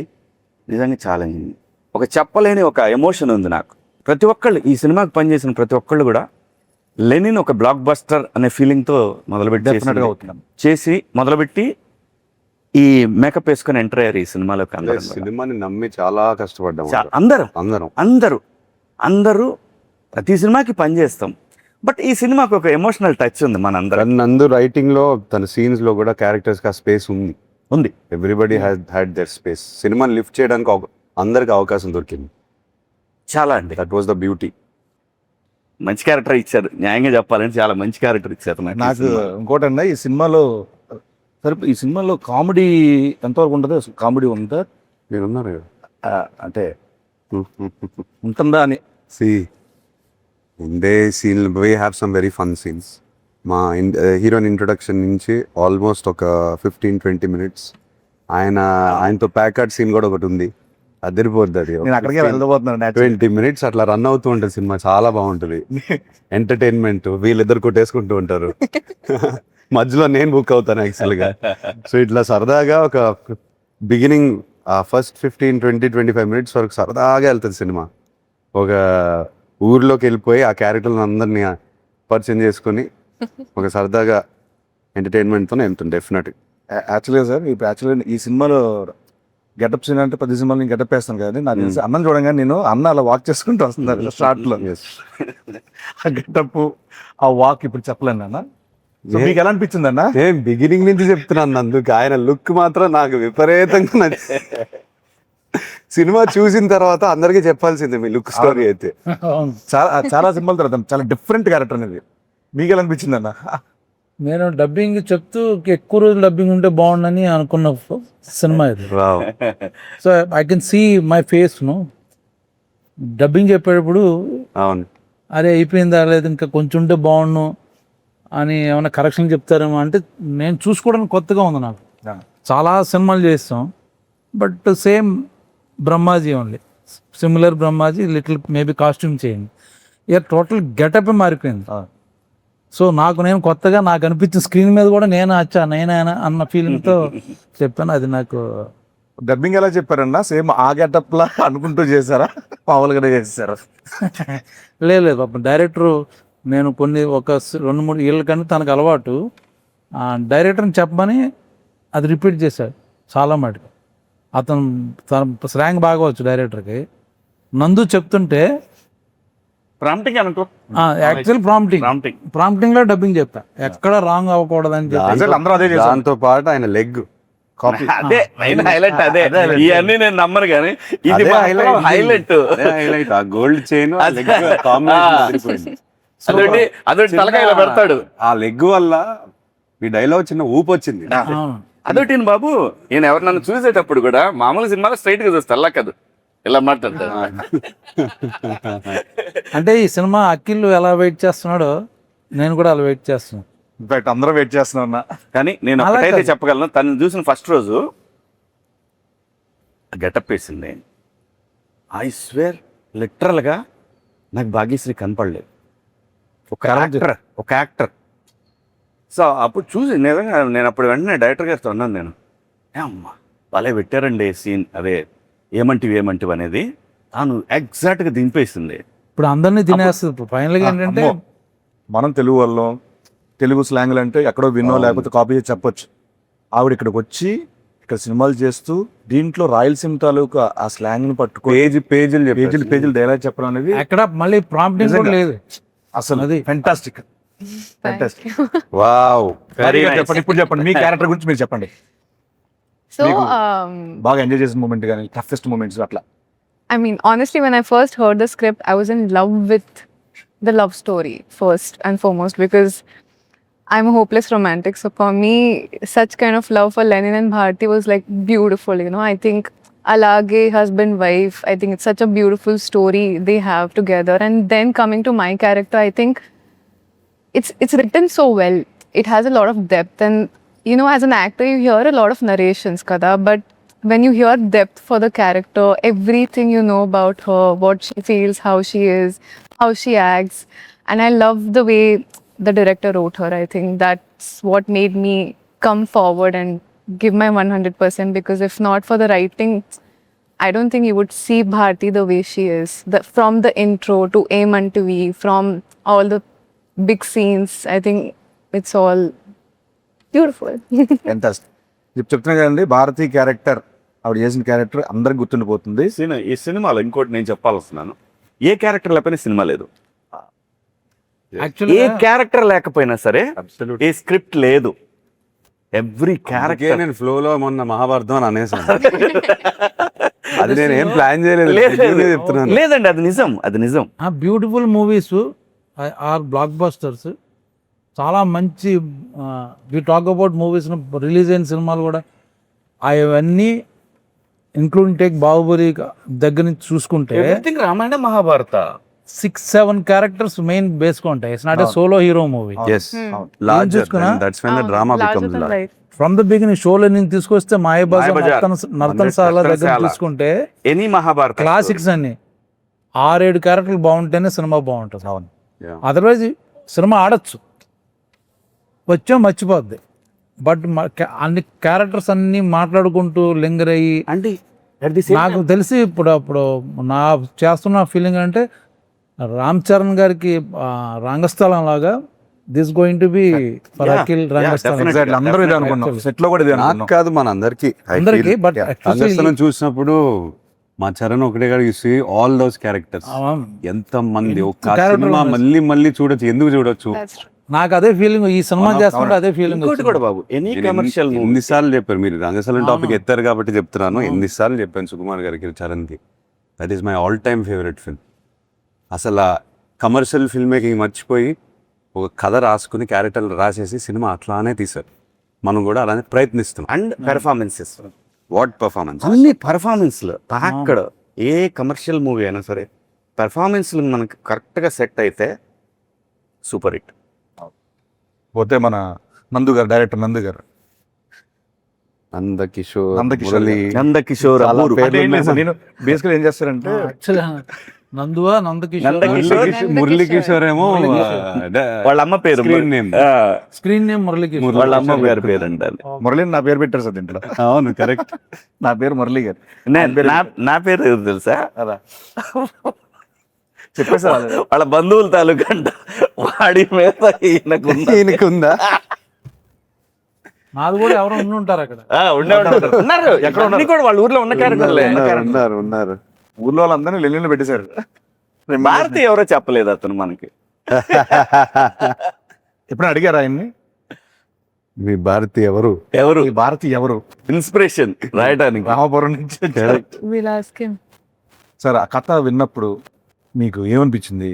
[SPEAKER 6] నిజంగా ఛాలెంజింగ్. ఒక చెప్పలేని ఒక ఎమోషన్ ఉంది నాకు. ప్రతి ఒక్కళ్ళు ఈ సినిమాకి పనిచేసిన ప్రతి ఒక్కళ్ళు కూడా లెనిన్ ఒక బ్లాక్ బస్టర్ అనే ఫీలింగ్తో
[SPEAKER 1] డెఫినెట్గా అవుతున్నాం.
[SPEAKER 6] మొదలుపెట్టి ఈ మేకప్ వేసుకొని ఎంటర్ అయ్యారు ఈ సినిమాలోకి అందరం కూడా.
[SPEAKER 3] సినిమాని నమ్మి చాలా కష్టపడ్డాం
[SPEAKER 6] అందరూ
[SPEAKER 3] అందరం.
[SPEAKER 6] అందరూ అందరూ ప్రతి సినిమాకి పనిచేస్తాం. బట్ ఈ సినిమాకి ఒక ఎమోషనల్ టచ్ ఉంది మనందరం.
[SPEAKER 3] నందు రైటింగ్ లో తన సీన్స్ లో కూడా క్యారెక్టర్స్ కి ఆ స్పేస్ ఉంది. Everybody had there space. సినిమాని లిఫ్ట్ చేయడానికి అందరికి అవకాశం దొరికింది.
[SPEAKER 6] చాలా అండి,
[SPEAKER 3] దట్ వాస్ ద బ్యూటీ.
[SPEAKER 6] మంచి క్యారెక్టర్ ఇచ్చారు. న్యాయంగా చెప్పాలంటే చాలా మంచి క్యారెక్టర్ ఇచ్చారు
[SPEAKER 1] నాకు ఇంకోటన్నా, ఈ సినిమాలో ఈ సినిమాలో కామెడీ ఎంతవరకు ఉంటుంది? కామెడీ ఉందా?
[SPEAKER 3] మీరు ఉన్నారు
[SPEAKER 1] అంటే ఉంటుందా అని.
[SPEAKER 3] In they seen we have some very fun scenes. మా హీరోయిన్ ఇంట్రొడక్షన్ నుంచి ఆల్మోస్ట్ ఒక 15-20 minutes ఆయనతో ప్యాకర్డ్ సీన్ కూడా ఒకటి ఉంది. అదిరిపోద్ది అది.
[SPEAKER 1] నేను అక్కడికే వెళ్ళబోతున్నాను.
[SPEAKER 3] 20 minutes అట్లా రన్ అవుతూ ఉంటుంది సినిమా. చాలా బాగుంటుంది. ఎంటర్టైన్మెంట్. వీళ్ళిద్దరు కొట్టేసుకుంటూ ఉంటారు. మధ్యలో నేను బుక్ అవుతాను యాక్చువల్గా. సో ఇట్లా సరదాగా ఒక బిగినింగ్ ఫస్ట్ 15-20-25 minutes వరకు సరదాగా వెళ్తుంది సినిమా. ఒక ఊర్లోకి వెళ్ళిపోయి ఆ క్యారెక్టర్లను అందరినీ పరిచయం చేసుకొని ఒక సరదాగా ఎంటర్టైన్మెంట్తోనే వెళ్తుంది డెఫినెట్గా.
[SPEAKER 1] యాక్చువల్గా సార్, ఇప్పుడు యాక్చువల్గా ఈ సినిమాలో గెటప్ సీన్ అంటే 10 సినిమాలు నేను గెటప్ వేస్తాను కదా. నాకు తెలిసి అన్నం చూడంగానే నేను అన్న అలా వాక్ చేసుకుంటూ వస్తున్నారు స్టార్ట్లో. ఆ గెటప్, ఆ వాక్ ఇప్పుడు చెప్పలేను అన్న. సో మీకు ఎలా అనిపించింది అన్న?
[SPEAKER 3] నేను బిగినింగ్ నుంచి చెప్తున్నాను అందుకు. ఆయన లుక్ మాత్రం నాకు విపరీతంగా నచ్చింది. సినిమా చూసిన తర్వాత అందరికీ చెప్పాల్సిందే మీ లుక్ స్టోరీ అయితే.
[SPEAKER 1] చాలా సినిమాల తర్వాత చాలా డిఫరెంట్ క్యారెక్టర్ అనేది. మీకు ఎలా అనిపించింది అన్న?
[SPEAKER 4] నేను డబ్బింగ్ చెప్తూ ఎక్కువ రోజులు డబ్బింగ్ ఉంటే బాగుండని అనుకున్న సినిమా ఇది. So I can see my face dubbing చెప్పేటప్పుడు.
[SPEAKER 3] అవును,
[SPEAKER 4] అరే అయిపోయిందా, లేదు ఇంకా కొంచెం ఉంటే బాగుండు అని ఏమైనా కరెక్షన్ చెప్తారేమో అంటే నేను చూసుకోవడానికి కొత్తగా ఉంది నాకు. చాలా సినిమాలు చేస్తాం, but same Brahmaji only, similar Brahmaji, little maybe costume చేయండి. ఇక టోటల్ గెటప్ మారిపోయింది. సో నేను కొత్తగా నాకు అనిపించిన స్క్రీన్ మీద కూడా నేనే అన్న ఫీలింగ్తో చెప్పాను. అది నాకు.
[SPEAKER 1] డబ్బింగ్ ఎలా చెప్పారన్నా? సేమ్ ఆ గెటప్ లా అనుకుంటూ చేశారా, మామూలుగానే చేశారా?
[SPEAKER 4] లేదు పాపం డైరెక్టరు, నేను ఒక 2-3 ఏళ్ళ కంటే తనకు అలవాటు డైరెక్టర్ని చెప్పమని అది రిపీట్ చేశాడు చాలా మటుకు. తన స్లాంగ్ బాగా వచ్చు డైరెక్టర్కి. నందు చెప్తుంటే
[SPEAKER 6] ప్రాంప్టింగ్ అనుకో,
[SPEAKER 4] యాక్చువల్ ప్రాంప్టింగ్ లో డబ్బింగ్ చెప్పా, ఎక్కడ రాంగ్ అవ్వకూడదని చెప్పి.
[SPEAKER 1] అందరూ అదే చేశారు.
[SPEAKER 3] దాంతో పాటు ఆయన లెగ్ కాపీ.
[SPEAKER 6] అదే హైలైట్. అదే ఇవన్నీ నేను నమ్మను కానీ ఇది హైలైట్.
[SPEAKER 3] ఆ గోల్డ్ చైన్
[SPEAKER 6] అదొకటి తలకాయలో పెడతాడు.
[SPEAKER 3] ఆ లెగ్ వల్ల ఈ డైలాగ్ చిన్న ఊపు వచ్చింది.
[SPEAKER 6] అదొకటి బాబు, నేను ఎవరు నన్ను చూసేటప్పుడు కూడా మామూలు సినిమాలో స్ట్రైట్ గా చూస్తా, అలా కాదు ఇలా మాట్లాడతాడు.
[SPEAKER 4] అంటే ఈ సినిమా అఖిల్ ఎలా వెయిట్ చేస్తున్నాడో నేను కూడా అలా వెయిట్ చేస్తున్నాను.
[SPEAKER 1] ఇన్ఫాక్ట్ అందరూ వెయిట్ చేస్తున్నా ఉన్నా.
[SPEAKER 6] కానీ నేను
[SPEAKER 4] అలా
[SPEAKER 6] ఒకటైతే
[SPEAKER 4] కాదు.
[SPEAKER 6] చెప్పగలను, తను చూసిన ఫస్ట్ రోజు గెటప్ వేసింది. ఐ స్వేర్ లిటరల్గా నాకు భాగ్యశ్రీ కనపడలేదు. ఒక యాక్టర్. సో అప్పుడు చూసి నిజంగా నేను అప్పుడు వెంటనే డైరెక్టర్ గారితో అన్నాను, నేను అమ్మా భలే పెట్టారండి సీన్, అదే ఏమంటివి అనేది తాను ఎగ్జాక్ట్గా దింపేసింది.
[SPEAKER 4] ఇప్పుడు అందరినీ తినేస్తుంది. ఇప్పుడు ఫైనల్గా ఏంటంటే
[SPEAKER 1] అమ్మో, మనం తెలుగు వాళ్ళం, తెలుగు స్లాంగ్లు అంటే ఎక్కడో విన్నో లేకపోతే కాపీ చేసి చెప్పొచ్చు. ఆవిడ ఇక్కడికి వచ్చి ఇక్కడ సినిమాలు చేస్తూ దీంట్లో రాయలసీమ తాలూకు ఆ స్లాంగ్ ని పట్టుకొని పేజీలు డైలాగ్ చెప్పడం అనేది
[SPEAKER 4] ఎక్కడ మళ్ళీ ప్రాంప్టింగ్ కూడా లేదు
[SPEAKER 1] అసలు
[SPEAKER 4] అది.
[SPEAKER 1] ఫెంటాస్టిక్.
[SPEAKER 5] Thank you.
[SPEAKER 3] వావ్.
[SPEAKER 1] చెప్పండి, ఇప్పుడు చెప్పండి మీ క్యారెక్టర్ గురించి మీరు చెప్పండి.
[SPEAKER 5] So,
[SPEAKER 1] బాగా ఎంజాయ్ చేసిన మూమెంట్ కానీ టఫెస్ట్ మూమెంట్స్ అట్లా.
[SPEAKER 5] I mean, honestly, when I first heard the script, I was in love with the love story first and foremost because I'm a hopeless romantic. So for me, such kind of love for Lenin and Bharti was like beautiful. You know, I think Alage, husband, wife. I think it's such a beautiful story they have together. And then coming to my character, I think it's written so well. It has a lot of depth, and you know, as an actor, you hear a lot of narrations, kada. But when you hear depth for the character, everything you know about her, what she feels, how she is, how she acts, and I love the way the director wrote her. I think that's what made me come forward and give my 100%, because if not for the writing, I don't think you would see Bharti the way she is. From the intro to Aim Unto V, from all the big scenes, I think it's all beautiful.
[SPEAKER 1] Fantastic. చెప్తున్నా కదండి, Bharati character ఆవిడ చేసిన character అందరికి గుర్తుండిపోతుంది.
[SPEAKER 6] ఈ సినిమాలో ఇంకోటి నేను చెప్పాల్స్తున్నాను, ఏ క్యారెక్టర్ లేకపోయినా సినిమా లేదు. ఏ
[SPEAKER 4] యాక్చువల్గా
[SPEAKER 6] క్యారెక్టర్ లేకపోయినా సరే ఏ స్క్రిప్ట్ లేదు. ఎవ్రీ క్యారెక్టర్
[SPEAKER 3] నేను ఫ్లో లో మొన్న మహాభారతం అని అనేసాను. అది నేను ఏం ప్లాన్ చేయలేదు, చెప్తున్నాను.
[SPEAKER 6] లేదండి, అది నిజం.
[SPEAKER 4] ఆ beautiful movies are blockbusters. చాలా మంచి we talk about movies release అయిన సినిమాలు కూడా అవన్నీ ఇంక్లూడింగ్ టేక్ బాహుబలి దగ్గర నుంచి చూసుకుంటే
[SPEAKER 6] everything Ramayana Mahabharata
[SPEAKER 4] 6-7 characters main బేస్గా ఉంటాయి. It's not a solo hero movie.
[SPEAKER 3] Yes. Larger
[SPEAKER 4] చూసుకున్నా?
[SPEAKER 3] than- that's when the drama
[SPEAKER 5] Larger
[SPEAKER 3] becomes
[SPEAKER 5] than
[SPEAKER 3] large.
[SPEAKER 5] life.
[SPEAKER 4] From the beginning షోలో నేను తీసుకొస్తే మాయబజార్,
[SPEAKER 6] మాయాబజార్,
[SPEAKER 4] నర్తనశాల దగ్గర
[SPEAKER 6] నర్తనశాల.
[SPEAKER 4] తీసుకుంటే
[SPEAKER 6] ఎనీ మహాభారత
[SPEAKER 4] క్లాసిక్స్ అన్ని 6-7 క్యారెక్టర్లు బాగుంటేనే సినిమా బాగుంటుంది.
[SPEAKER 1] అవును.
[SPEAKER 3] Yeah.
[SPEAKER 4] అదర్వైజ్ సినిమా ఆడచ్చు, వచ్చా మర్చిపోద్ది. బట్ అన్ని క్యారెక్టర్స్ అన్ని మాట్లాడుకుంటూ లింగర్ అయ్యి
[SPEAKER 6] అంటే
[SPEAKER 4] నాకు తెలిసి ఇప్పుడు నా చేస్తున్న ఫీలింగ్ అంటే రామ్ చరణ్ గారికి రంగస్థలం లాగా this going to be for Akhil Rangasthalam.
[SPEAKER 6] definitely.
[SPEAKER 1] Exactly. అందరూ ఇదే అనుకున్నాం, సెట్ లో కూడా ఇదే
[SPEAKER 3] నాకు
[SPEAKER 1] అనుకున్నాం.
[SPEAKER 3] కాదు, మన అందరికి
[SPEAKER 4] అందరికీ, but
[SPEAKER 3] రంగస్థలం చూసినప్పుడు మా చరణ్ ఒకటే కాదు, you see all those characters. ఎంత మంది ఒక
[SPEAKER 4] character
[SPEAKER 3] సినిమా మళ్ళీ చూడొచ్చు, ఎందుకు చూడొచ్చు.
[SPEAKER 5] That's true.
[SPEAKER 4] నాకు అదే ఫీలింగ్, ఈ సినిమా చేస్తుంటే అదే ఫీలింగ్.
[SPEAKER 6] ఇంకోటి కూడా బాబు, ఎనీ కమర్షియల్
[SPEAKER 3] ఎన్నిసార్లు చెప్పారు మీరు రంగస్థలం టాపిక్ ఎత్తారు కాబట్టి చెప్తున్నాను. ఎన్నిసార్లు చెప్పాను సుకుమార్ గారికి, చరణ్కి. That is my all time favourite film. అసలు కమర్షియల్ ఫిల్మ్ మేకింగ్ మర్చిపోయి ఒక కథ రాసుకుని క్యారెక్టర్లు రాసేసి సినిమా అట్లానే తీశారు. మనం కూడా అలానే ప్రయత్నిస్తున్నాం.
[SPEAKER 6] And performances,
[SPEAKER 3] what performance.
[SPEAKER 6] అన్ని పర్ఫార్మెన్స్లు అక్కడ ఏ కమర్షియల్ మూవీ అయినా సరే పెర్ఫార్మెన్స్లు మనకి కరెక్ట్గా సెట్ అయితే సూపర్ హిట్.
[SPEAKER 1] పోతే మన నందు గారు, డైరెక్టర్ నందు గారు,
[SPEAKER 3] నందకిషోర్,
[SPEAKER 1] నందకిషోర్
[SPEAKER 3] మురళి,
[SPEAKER 6] నందకిషోర్
[SPEAKER 3] చాలా
[SPEAKER 6] అబ్బూరు.
[SPEAKER 3] పేర్లు
[SPEAKER 1] అంటే ఏం లేదు సార్,
[SPEAKER 3] ఉన్నాయి.
[SPEAKER 1] నేను బేసికల్ ఏం చేస్తారంటే
[SPEAKER 4] యాక్చువల్లీ నందువా నందకిషోర్
[SPEAKER 3] మురళి కిషోర్ ఏమో
[SPEAKER 6] వాళ్ళ అమ్మ పేరు
[SPEAKER 3] Screen name.
[SPEAKER 4] Screen name Murali Kishore.
[SPEAKER 6] వాళ్ళ అమ్మ గారి పేరు అంటారు.
[SPEAKER 1] మురళి నా పేరు పెట్టారు సార్ దీంట్లో.
[SPEAKER 3] అవును, కరెక్ట్.
[SPEAKER 1] నా పేరు మురళి గారు.
[SPEAKER 6] నా పేరు ఎవరు తెలుసా?
[SPEAKER 1] అదా చెప్పేసా
[SPEAKER 6] వాళ్ళ బంధువుల తాలూకా అంట. వాడి మీద
[SPEAKER 3] ఈయనకుందా?
[SPEAKER 4] నాది కూడా ఎవరో ఉండి ఉంటారు అక్కడ.
[SPEAKER 6] ఉన్నారు ఎక్కడ ఉన్నారు కూడా, వాళ్ళ ఊర్లో ఉన్న క్యారెక్టర్లే.
[SPEAKER 3] ఉన్నారు.
[SPEAKER 1] ఊర్లో వాళ్ళందరినీ లెల్లిలో పెట్టేశారు.
[SPEAKER 6] భారతి ఎవరో చెప్పలేదు అతను మనకి.
[SPEAKER 1] ఎప్పుడు అడిగారు ఆయన్ని,
[SPEAKER 3] మీ భారతి ఎవరు?
[SPEAKER 6] ఎవరు
[SPEAKER 1] ఈ భారతి ఎవరు?
[SPEAKER 6] ఇన్స్పిరేషన్ రాయడానికి?
[SPEAKER 1] రామపురం నుంచి వచ్చారు.
[SPEAKER 5] We'll ask him.
[SPEAKER 1] సార్ ఆ కథ విన్నప్పుడు మీకు ఏమనిపించింది?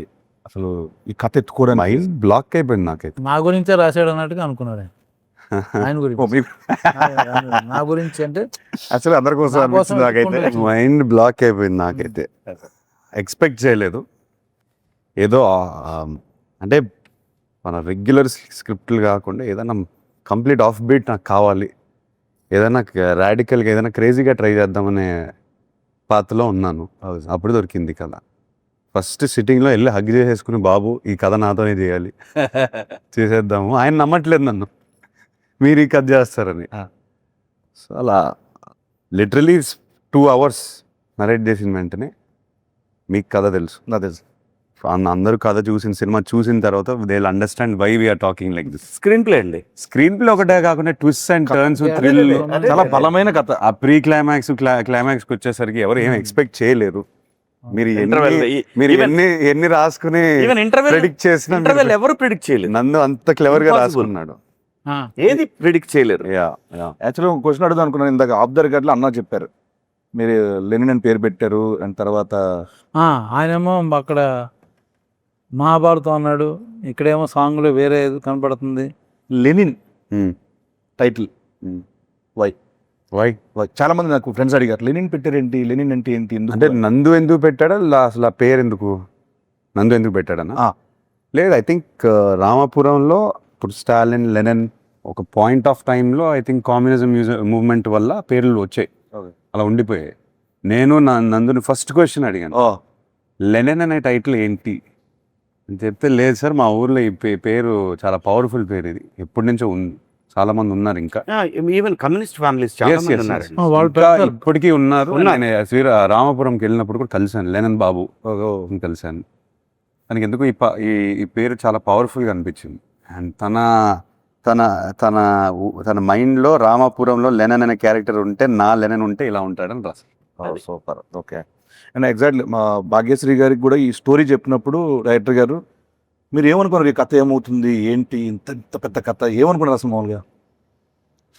[SPEAKER 1] అసలు ఈ కథ ఎత్తుకోవడానికి
[SPEAKER 3] మైండ్ బ్లాక్ అయిపోయింది నాకైతే.
[SPEAKER 4] నా గురించే రాశాడు అన్నట్టుగా అనుకున్నాడు ఆయన. ఆయన గురించి నా గురించి అంటే
[SPEAKER 1] యాక్చువల్లీ అందరి కోసం
[SPEAKER 4] నా కోసం
[SPEAKER 1] అనిపించింది నాకైతే.
[SPEAKER 4] ఎత్తుకుంటూ
[SPEAKER 3] మైండ్ బ్లాక్ అయిపోయింది నాకైతే. ఎక్స్పెక్ట్ చేయలేదు. ఏదో అంటే మన రెగ్యులర్ స్క్రిప్ట్లు కాకుండా ఏదైనా కంప్లీట్ ఆఫ్ బీట్ నాకు కావాలి, ఏదైనా రాడికల్గా ఏదైనా క్రేజీగా ట్రై చేద్దామనే పాత్రలో ఉన్నాను. అప్పుడు దొరికింది కథ. ఫస్ట్ సిట్టింగ్లో వెళ్ళి హగ్ చేసేసుకుని, బాబు ఈ కథ నాతోనే చేయాలి, చేసేద్దాము. ఆయన నమ్మట్లేదు నన్ను, మీరు ఈ కథ చేస్తారని. సో అలా లిటరలీ 2 hours నరేట్ చేసిన వెంటనే మీకు కథ తెలుసు,
[SPEAKER 1] నాకు తెలుసు.
[SPEAKER 3] అందరూ కథ చూసిన సినిమా చూసిన తర్వాత they will understand why we're talking like this.
[SPEAKER 6] Screenplay అండి.
[SPEAKER 3] స్క్రీన్ ప్లే ఒకటే కాకుండా ట్విస్ట్ అండ్ టర్న్స్, థ్రిల్,
[SPEAKER 1] చాలా బలమైన కథ.
[SPEAKER 3] ఆ ప్రీ క్లైమాక్స్ క్లైమాక్స్కి వచ్చేసరికి ఎవరు ఏం ఎక్స్పెక్ట్ చేయలేరు. మీరు ఎన్ని రాసుకుని
[SPEAKER 6] ఈవెన్ ఇంటర్వెల్
[SPEAKER 3] ప్రెడిక్ట్ చేసిన
[SPEAKER 6] ఇంటర్వెల్ ఎవరు ప్రిడిక్ట్ చేయలేదు.
[SPEAKER 3] నందు అంత క్లెవర్ గా
[SPEAKER 6] Impossible.
[SPEAKER 3] రాసుకున్నాడు.
[SPEAKER 6] ఏది ప్రిడిక్ట్ చేయలేరు.
[SPEAKER 1] యాక్చువల్గా ఒక క్వశ్చన్ అడుగుదాం అనుకున్నాను. ఇందాక ఆఫ్ ద రికార్డ్లో అన్న చెప్పారు మీరు లెనిన్ అని పేరు పెట్టారు, అండ్ తర్వాత
[SPEAKER 4] ఆయనేమో అక్కడ మహాభారతం అన్నాడు, ఇక్కడేమో సాంగ్లో వేరే ఏదో కనపడుతుంది.
[SPEAKER 1] Lenin
[SPEAKER 3] Hmm.
[SPEAKER 1] Title
[SPEAKER 3] Hmm.
[SPEAKER 1] Why
[SPEAKER 3] why
[SPEAKER 1] చాలా మంది నాకు ఫ్రెండ్స్ అడిగారు లెనిన్ పెట్టారేంటి, లెనిన్ అంటే ఏంటి, ఎందుకు?
[SPEAKER 3] అంటే నందు ఎందుకు పెట్టాడా, అసలు ఆ పేరు ఎందుకు, నందు ఎందుకు పెట్టాడన్నా?
[SPEAKER 1] ఆ.
[SPEAKER 3] లేదు, ఐ థింక్ రామాపురంలో ఇప్పుడు స్టాలిన్, లెనిన్ ఒక పాయింట్ ఆఫ్ టైంలో ఐ థింక్ కమ్యూనిజం మూవ్మెంట్ వల్ల పేర్లు వచ్చాయి,
[SPEAKER 1] Okay.
[SPEAKER 3] అలా ఉండిపోయాయి. నేను నందుని ఫస్ట్ క్వశ్చన్ అడిగాను,
[SPEAKER 1] ఓ
[SPEAKER 3] లెనిన్ అనే టైటిల్ ఏంటి అని చెప్తే, లేదు సార్ మా ఊర్లో ఈ పేరు చాలా పవర్ఫుల్ పేరు, ఇది ఎప్పటి నుంచో ఉంది, చాలా మంది ఉన్నారు ఇంకా.
[SPEAKER 6] ఈవెన్ కమ్యూనిస్ట్ ఫ్యామిలీస్ చాలా
[SPEAKER 3] Yes,
[SPEAKER 6] మంది
[SPEAKER 3] yes,
[SPEAKER 6] ఉన్నారు.
[SPEAKER 3] yes.
[SPEAKER 4] వాళ్ళు
[SPEAKER 3] ఇంకా
[SPEAKER 4] పెడతారు.
[SPEAKER 3] ఇప్పటికీ ఉన్నారు.
[SPEAKER 6] ఉన్నారు.
[SPEAKER 3] నేను రామాపురంకి వెళ్ళినప్పుడు కూడా కలిశాను లెనిన్ బాబు, కలిశాను. తనకి ఎందుకు ఈ పేరు చాలా పవర్ఫుల్గా అనిపించింది. అండ్ తన మైండ్లో రామాపురంలో లెనిన్ అనే క్యారెక్టర్ ఉంటే, నా లెనిన్ ఉంటే ఇలా ఉంటాడని రాశారు.
[SPEAKER 1] సూపర్. ఓకే. అండ్ ఎగ్జాక్ట్లీ మా భాగ్యశ్రీ గారికి కూడా ఈ స్టోరీ చెప్పినప్పుడు డైరెక్టర్ గారు మీరు ఏమనుకున్నారు, ఈ కథ ఏమవుతుంది ఏంటి, ఇంత ఇంత పెద్ద కథ ఏమనుకున్నారు అసలు మామూలుగా?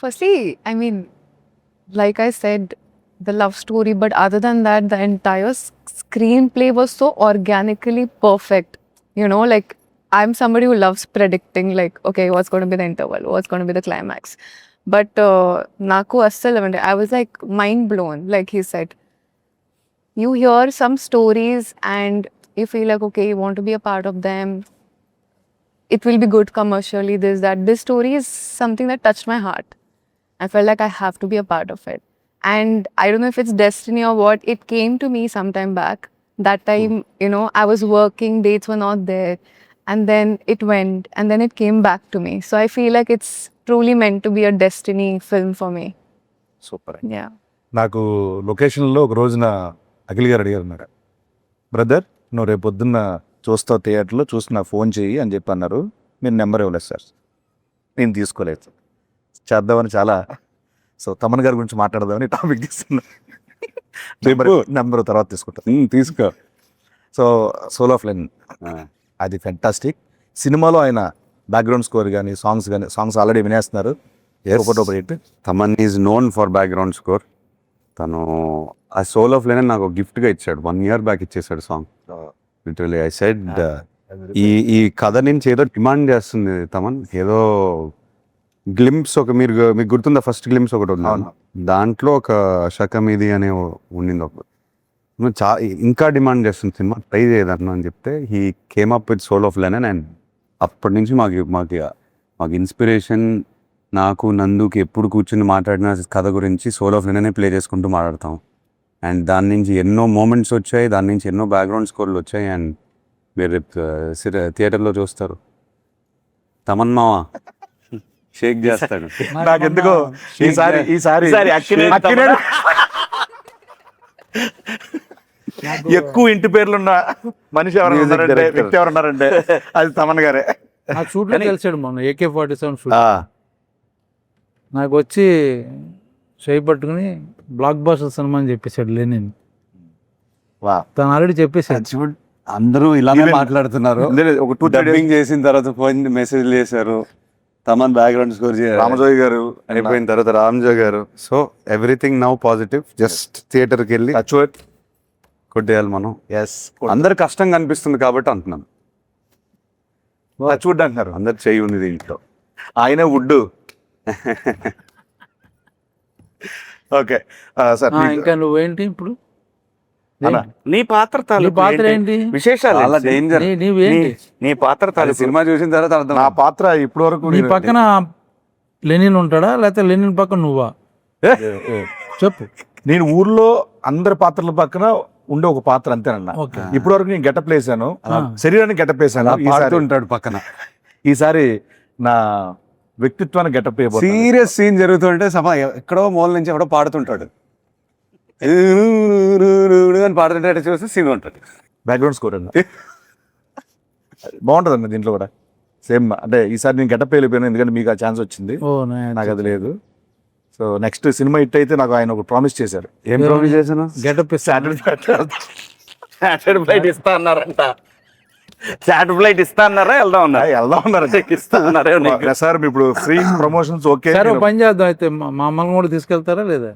[SPEAKER 5] Firstly, I mean, like I said, the love story, but other than that, the entire screenplay was so organically perfect. You know, like I'm somebody who loves predicting, like, okay, what's going to be the interval, what's going to be the climax. But Naku Assalavante, I was like mind blown. Like he said, you hear some stories and you feel like, okay, you want to be a part of them. It will be good commercially, this, that. This story is something that touched my heart. I felt like I have to be a part of it. And I don't know if it's destiny or what, it came to me sometime back. That time, you know, I was working, dates were not there. And then it went, and then it came back to me. So I feel like it's truly meant to be a destiny film for me.
[SPEAKER 1] Super.
[SPEAKER 5] Yeah.
[SPEAKER 1] నాకు లొకేషన్లో ఒక రోజున అఖిల్ గారు అడిగారు, నాకు brother నువ్వు రేపు పొద్దున్న చూస్తావు థియేటర్లో, చూసి నాకు ఫోన్ చేయి అని చెప్పి అన్నారు. మీరు నెంబర్ ఇవ్వలేదు సార్. నేను తీసుకోలేదు సార్. చేద్దామని చాలా, సో తమన్ గారి గురించి మాట్లాడదామని టాపిక్ తీసుకున్నా. నెంబర్ తర్వాత తీసుకుంటా.
[SPEAKER 3] తీసుకో.
[SPEAKER 1] సో సోల్ ఆఫ్ లెనిన్ అది ఫెంటాస్టిక్. సినిమాలో ఆయన బ్యాక్గ్రౌండ్ స్కోర్ కానీ సాంగ్స్ ఆల్రెడీ వినేస్తున్నారు.
[SPEAKER 3] Thaman is known for background score. తను ఆ సోల్ ఆఫ్ లెనిన్ నాకు గిఫ్ట్గా ఇచ్చాడు, 1 year బ్యాక్ ఇచ్చేసాడు సాంగ్. లిటరలీ ఐ సెడ్ ఈ కథ నుంచి ఏదో డిమాండ్ చేస్తుంది తమన్, ఏదో గ్లింప్స్ మీకు గుర్తుందా, ఫస్ట్ గ్లింప్స్ ఒకటి ఉంది, దాంట్లో ఒక శకమిది అనే ఉండింది ఒక, ఇంకా డిమాండ్ చేస్తుంది సినిమా, ట్రై చేయదన్న అని చెప్తే he came up with soul of Lenin. And అప్పటి నుంచి మాకు ఇన్స్పిరేషన్. నాకు నందుకి ఎప్పుడు కూర్చుని మాట్లాడిన కథ గురించి సోల్ ఆఫ్ లెనినే ప్లే చేసుకుంటూ మాట్లాడతాం. అండ్ దాని నుంచి ఎన్నో మూమెంట్స్ వచ్చాయి, దాని నుంచి ఎన్నో బ్యాక్గ్రౌండ్ స్కోర్లు వచ్చాయి. అండ్ మీరు థియేటర్లో చూస్తారు, తమన్ మావా షేక్ చేస్తాడు.
[SPEAKER 1] నాకెందుకో ఈసారి ఎక్కువ ఇంటి పేర్లున్న మనిషి ఎవరైనా ఉన్నారంటే, వ్యక్తి ఎవరు ఉన్నారంటే అది తమన్ గారే.
[SPEAKER 4] ఆ షూట్లో కలిసాడు మొన్న AK-47 షూట్. నాకు వచ్చి చేయి పట్టుకుని బ్లాక్ బాస్టర్ సినిమా అని చెప్పేశాడు లెనిన్. తను ఆల్రెడీ చెప్పేశాడు.
[SPEAKER 3] అందరూ ఇలానే మాట్లాడుతున్నారు.
[SPEAKER 1] ఒక 2-3
[SPEAKER 3] డబ్బింగ్ చేసిన తర్వాత ఫోన్ మెసేజ్ చేశారు, తమన్ బ్యాక్గ్రౌండ్ స్కోర్
[SPEAKER 1] రామజోయ్ గారు
[SPEAKER 3] అయిపోయిన తర్వాత రామ్జోయ్ గారు. So everything now positive. Just థియేటర్కి వెళ్ళి కొట్టేయాలి మనం. అందరు కష్టంగా అనిపిస్తుంది కాబట్టి అంటున్నాను.
[SPEAKER 1] చూడ్డా అంటున్నారు,
[SPEAKER 3] అందరు చెయ్యి ఉంది దీంట్లో.
[SPEAKER 1] ఆయనే వుడ్డు. ఓకే సార్,
[SPEAKER 4] ఇంకా నువ్వేంటి ఇప్పుడు
[SPEAKER 1] అన్న,
[SPEAKER 6] నీ పాత్ర
[SPEAKER 4] నీ
[SPEAKER 6] తాలూకు
[SPEAKER 4] పాత్ర
[SPEAKER 6] ఏంటి?
[SPEAKER 4] ఏంటి?
[SPEAKER 6] విశేషాలు
[SPEAKER 3] చాలా
[SPEAKER 6] ఏంటి?
[SPEAKER 3] డేంజర్.
[SPEAKER 4] నీవేంటి?
[SPEAKER 6] నీ పాత్ర
[SPEAKER 3] అది
[SPEAKER 6] తాలూకు
[SPEAKER 3] సినిమా చూసిన తర్వాత అర్థం
[SPEAKER 1] నా పాత్ర ఇప్పటి వరకు
[SPEAKER 4] నీ పక్కన లెనిన్ ఉంటాడా లేకపోతే లెనిన్ పక్కన నువ్వా? చెప్పు.
[SPEAKER 1] నేను ఊర్లో అందరి పాత్రల పక్కన ఉండే ఒక పాత్ర అంతేనన్న.
[SPEAKER 4] ఓకే.
[SPEAKER 1] ఇప్పటి వరకు నేను గెటప్ వేసాను,
[SPEAKER 4] ఆ.
[SPEAKER 1] శరీరాన్ని గెటప్ వేసాను.
[SPEAKER 3] పాడుతూ ఉంటాడు పక్కన.
[SPEAKER 1] ఈసారి నా వ్యక్తిత్వాన్ని గెటప్ వేయబోతున్నాను.
[SPEAKER 3] సీరియస్ సీన్ జరుగుతుంటే ఎక్కడో మూల నుంచి ఎవడో పాడుతుంటాడు అని పాడుతుంటే చూస్తే సీన్ ఉంటుంది.
[SPEAKER 1] బ్యాక్గ్రౌండ్ స్కోర్ అన్న బాగుంటుంది అన్న దీంట్లో కూడా సేమ్. అంటే ఈసారి నేను గెటప్ వెళ్ళిపోయాను ఎందుకంటే మీకు ఆ ఛాన్స్ వచ్చింది,
[SPEAKER 4] ఓ
[SPEAKER 1] నాకు అది లేదు. సో నెక్స్ట్ సినిమా హిట్ అయితే నాకు ఆయన ఒక ప్రామిస్ చేశారు.
[SPEAKER 3] ఏం ప్రామిస్ చేశాను?
[SPEAKER 4] గెటప్
[SPEAKER 6] సాటర్డే ఫ్లైట్ ఇస్తా అన్నారంట. సాటర్డే ఫ్లైట్ ఇస్తా అన్నారా? వెళ్దాం అన్నారు.
[SPEAKER 1] వెళ్దాం ఉన్నారు
[SPEAKER 6] ఇస్తా అన్నారా?
[SPEAKER 1] సార్ ఇప్పుడు ఫ్రీ ప్రమోషన్స్ ఓకే.
[SPEAKER 4] సరే ఓ పని చేద్దాం అయితే, మా అమ్మల్ని కూడా తీసుకెళ్తారా లేదా?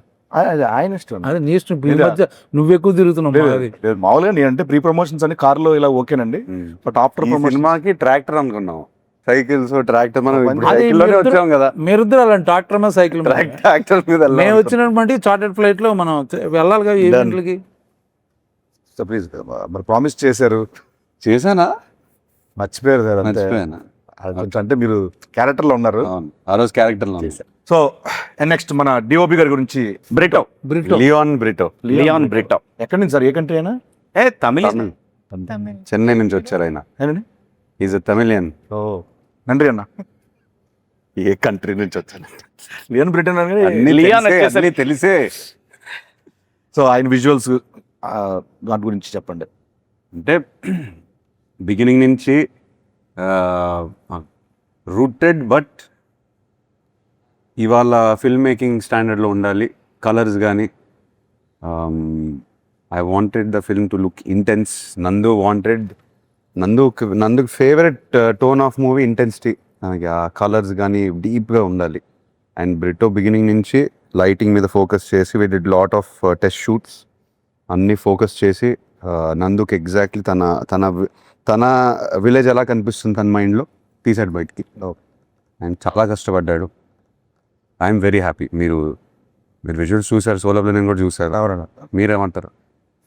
[SPEAKER 1] ఆయన ఇష్టం.
[SPEAKER 4] అదే నీ ఇష్టం. ఈ మధ్య నువ్వు ఎక్కువ తిరుగుతున్నావు
[SPEAKER 1] లేదు,
[SPEAKER 4] అది.
[SPEAKER 1] లేదు, మామూలుగా నేనంటే ప్రీ ప్రమోషన్స్ అని కార్లో ఇలా ఓకేనండి, బట్ ఆఫ్టర్
[SPEAKER 3] ఈ
[SPEAKER 1] ప్రమోషన్
[SPEAKER 3] సినిమాకి ట్రాక్టర్ అనుకున్నాం, సైకిల్స్ ట్రాక్టర్. మనం ఇప్పుడు
[SPEAKER 4] అది
[SPEAKER 3] సైకిల్లోనే వచ్చాం కదా,
[SPEAKER 4] మీరిద్దరు అలాంటి ట్రాక్టర్ మీద సైకిల్ మీద.
[SPEAKER 3] ట్రాక్టర్ మీద వెళ్ళాం.
[SPEAKER 4] మేము వచ్చినటువంటి చార్టెడ్ ఫ్లైట్ లో మనం వెళ్ళాలి కదా ఈవెంట్లకి.
[SPEAKER 1] ప్లీజ్ మరి ప్రామిస్ చేశారు,
[SPEAKER 3] చేశానా?
[SPEAKER 1] మర్చిపోయారు సార్. అంతే
[SPEAKER 3] మర్చిపోయానా?
[SPEAKER 1] అది కొంచెం అంటే మీరు క్యారెక్టర్ లో ఉన్నారు.
[SPEAKER 3] అవును, ఆ రోజు క్యారెక్టర్ లో
[SPEAKER 1] సో నెక్స్ట్ మన డిఓపి గారి గురించి.
[SPEAKER 6] Brito.
[SPEAKER 3] Leon Brito.
[SPEAKER 6] Leon Brito.
[SPEAKER 1] ఎక్కడి నుంచి సార్, ఏ కంట్రీ అయినా?
[SPEAKER 6] తమిళ.
[SPEAKER 3] చెన్నై నుంచి వచ్చారు ఆయన.
[SPEAKER 1] ఏనండి?
[SPEAKER 3] Is a Tamilian.
[SPEAKER 1] ఓ నండ్రి అన్న.
[SPEAKER 3] ఏ కంట్రీ నుంచి వచ్చాను?
[SPEAKER 1] లియన్ బ్రిటన్ అనగానే
[SPEAKER 6] లియాన్
[SPEAKER 3] తెలిసే,
[SPEAKER 6] వచ్చేసరికి-
[SPEAKER 3] అన్నీ తెలిసే.
[SPEAKER 1] సో ఆయన విజువల్స్ దాని గురించి చెప్పండి.
[SPEAKER 3] అంటే బిగినింగ్ నుంచి రూటెడ్, బట్ ఇవాళ ఫిల్మ్ మేకింగ్ స్టాండర్డ్లో ఉండాలి. కలర్స్ కానీ I wanted the film to look intense. నందుకు favourite tone of movie intensity. మనకి ఆ కలర్స్ కానీ డీప్గా ఉండాలి. అండ్ బ్రిటో బిగినింగ్ నుంచి లైటింగ్ మీద ఫోకస్ చేసి we did lot of test shoots అన్నీ ఫోకస్ చేసి నందుకు ఎగ్జాక్ట్లీ తన విలేజ్ ఎలా కనిపిస్తుంది తన మైండ్లో తీసాడు బయటికి. అండ్ చాలా కష్టపడ్డాడు. I'm very happy. మీరు విజువల్స్ చూసారు, సోలో ప్లేనింగ్ కూడా చూసారు.
[SPEAKER 1] అవునన్నా,
[SPEAKER 3] మీరేమంటారు?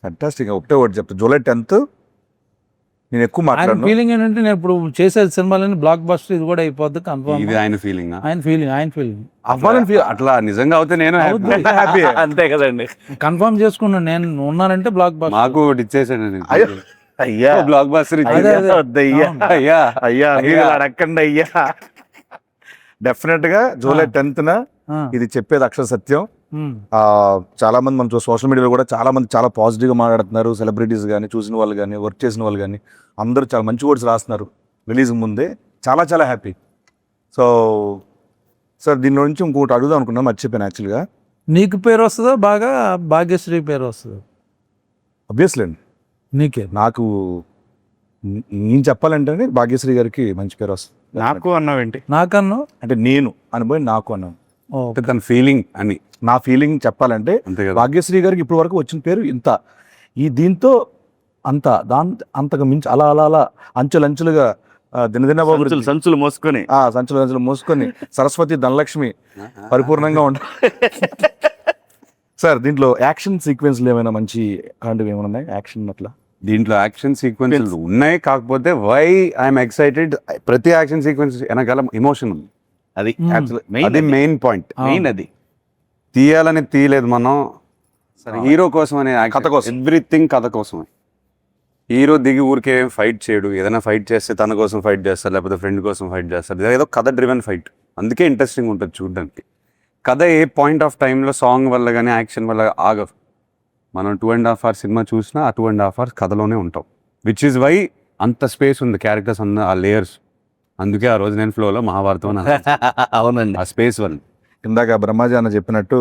[SPEAKER 1] ఫ్యాంటాస్టిక్. ఒకటే ఒకటి చెప్తా, జూలై 10th నేను ఎక్కువ
[SPEAKER 4] ఆయన
[SPEAKER 1] మాట్లాడను.
[SPEAKER 4] ఫీలింగ్ ఏంటంటే నేను ఇప్పుడు చేసే సినిమాలని బ్లాక్ బస్టర్ ఇది కూడా అయిపోద్ది కన్ఫర్మ్.
[SPEAKER 3] ఇది ఆయన ఫీలింగ్.
[SPEAKER 4] ఆయన ఫీలింగ్
[SPEAKER 1] అవ్వాలని ఫీల్
[SPEAKER 3] అట్లా నిజంగా అవుతే నేను
[SPEAKER 1] హ్యాపీ.
[SPEAKER 6] అంతే కదండి.
[SPEAKER 4] కన్ఫర్మ్ చేసుకున్నాను. నేను ఉన్నానంటే బ్లాక్ బస్టర్.
[SPEAKER 3] మాకు ఒకటి ఇచ్చేసాడు.
[SPEAKER 1] అయ్యో అయ్యా,
[SPEAKER 3] బ్లాక్ బాస్టర్
[SPEAKER 4] అదే.
[SPEAKER 1] వద్దయ్యా,
[SPEAKER 3] అయ్యా
[SPEAKER 1] అయ్యా మీరు ఇలా అడగండి అయ్యా. డెఫినెట్ గా జూలై 10th ఇది చెప్పేది అక్షర సత్యం. చాలా మంది మనం సోషల్ మీడియాలో కూడా చాలా మంది చాలా పాజిటివ్ గా మాట్లాడుతున్నారు. సెలబ్రిటీస్ కానీ, చూసిన వాళ్ళు కానీ, వర్క్ చేసిన వాళ్ళు కానీ అందరూ చాలా మంచి వర్డ్స్ రాస్తున్నారు రిలీజ్ ముందే. చాలా చాలా హ్యాపీ. సో సార్ దీని నుంచి ఇంకొకటి అడుగుదాం అనుకున్నా, మర్చిపోయాను యాక్చువల్గా.
[SPEAKER 4] నీకు పేరు వస్తుందా బాగా, భాగ్యశ్రీ పేరు వస్తుందా?
[SPEAKER 1] అబ్వియస్లీ అండి,
[SPEAKER 4] నీకే.
[SPEAKER 1] నాకు నేను చెప్పాలంటే భాగ్యశ్రీ గారికి మంచి పేరు వస్తుంది.
[SPEAKER 6] నాకు అన్నావేంటి?
[SPEAKER 4] నాకన్నా
[SPEAKER 1] అంటే నేను అనిపోయి నాకు అన్నాను.
[SPEAKER 3] అంటే తన ఫీలింగ్ అని.
[SPEAKER 1] నా ఫీలింగ్ చెప్పాలంటే
[SPEAKER 3] అంతే కదా.
[SPEAKER 1] భాగ్యశ్రీ గారికి ఇప్పటి వరకు వచ్చిన పేరు ఇంత, ఈ దీంతో అంత అంతకు మించి అలా అలా అలా అంచెలంచెలుగా దినదిన
[SPEAKER 6] సంచులు మోసుకొని
[SPEAKER 1] సంచులు మోసుకొని సరస్వతి ధనలక్ష్మి పరిపూర్ణంగా ఉంటాయి. సార్ దీంట్లో యాక్షన్ సీక్వెన్స్లు ఏమైనా మంచి అలాంటివి ఏమైనా ఉన్నాయి? యాక్షన్ అట్లా
[SPEAKER 3] దీంట్లో యాక్షన్ సీక్వెన్సెస్ ఉన్నాయి, కాకపోతే వై ఐఎమ్ ఎక్సైటెడ్, ప్రతి యాక్షన్ సీక్వెన్స్ వెనకాల ఎమోషన్ ఉంది.
[SPEAKER 6] అది
[SPEAKER 3] అది మెయిన్ పాయింట్.
[SPEAKER 6] మెయిన్ అది
[SPEAKER 3] తీయాలని తీయలేదు మనం, హీరో కోసం అనే
[SPEAKER 1] కథ కోసం.
[SPEAKER 3] ఎవ్రీథింగ్ కథ కోసమే. హీరో దిగి ఊరికే ఫైట్ చేయడు. ఏదైనా ఫైట్ చేస్తే తన కోసం ఫైట్ చేస్తారు, లేకపోతే ఫ్రెండ్ కోసం ఫైట్ చేస్తారు. ఏదో కథ డ్రివెన్ ఫైట్, అందుకే ఇంట్రెస్టింగ్ ఉంటుంది చూడడానికి. కథ ఏ పాయింట్ ఆఫ్ టైంలో సాంగ్ వల్ల కానీ యాక్షన్ వల్ల ఆగదు. మనం 2.5 hours సినిమా చూసినా ఆ 2.5 hours కథలోనే ఉంటాం. విచ్ ఈజ్ వై అంత స్పేస్ ఉంది క్యారెక్టర్స్ అన్న ఆ లేయర్స్. అందుకే ఆ రోజు నేను ఫ్లోలో మహాభారతం అని
[SPEAKER 6] అవునండి.
[SPEAKER 3] ఆ స్పేస్ వల్ల.
[SPEAKER 1] ఇందాక బ్రహ్మాజీ అన్న చెప్పినట్టు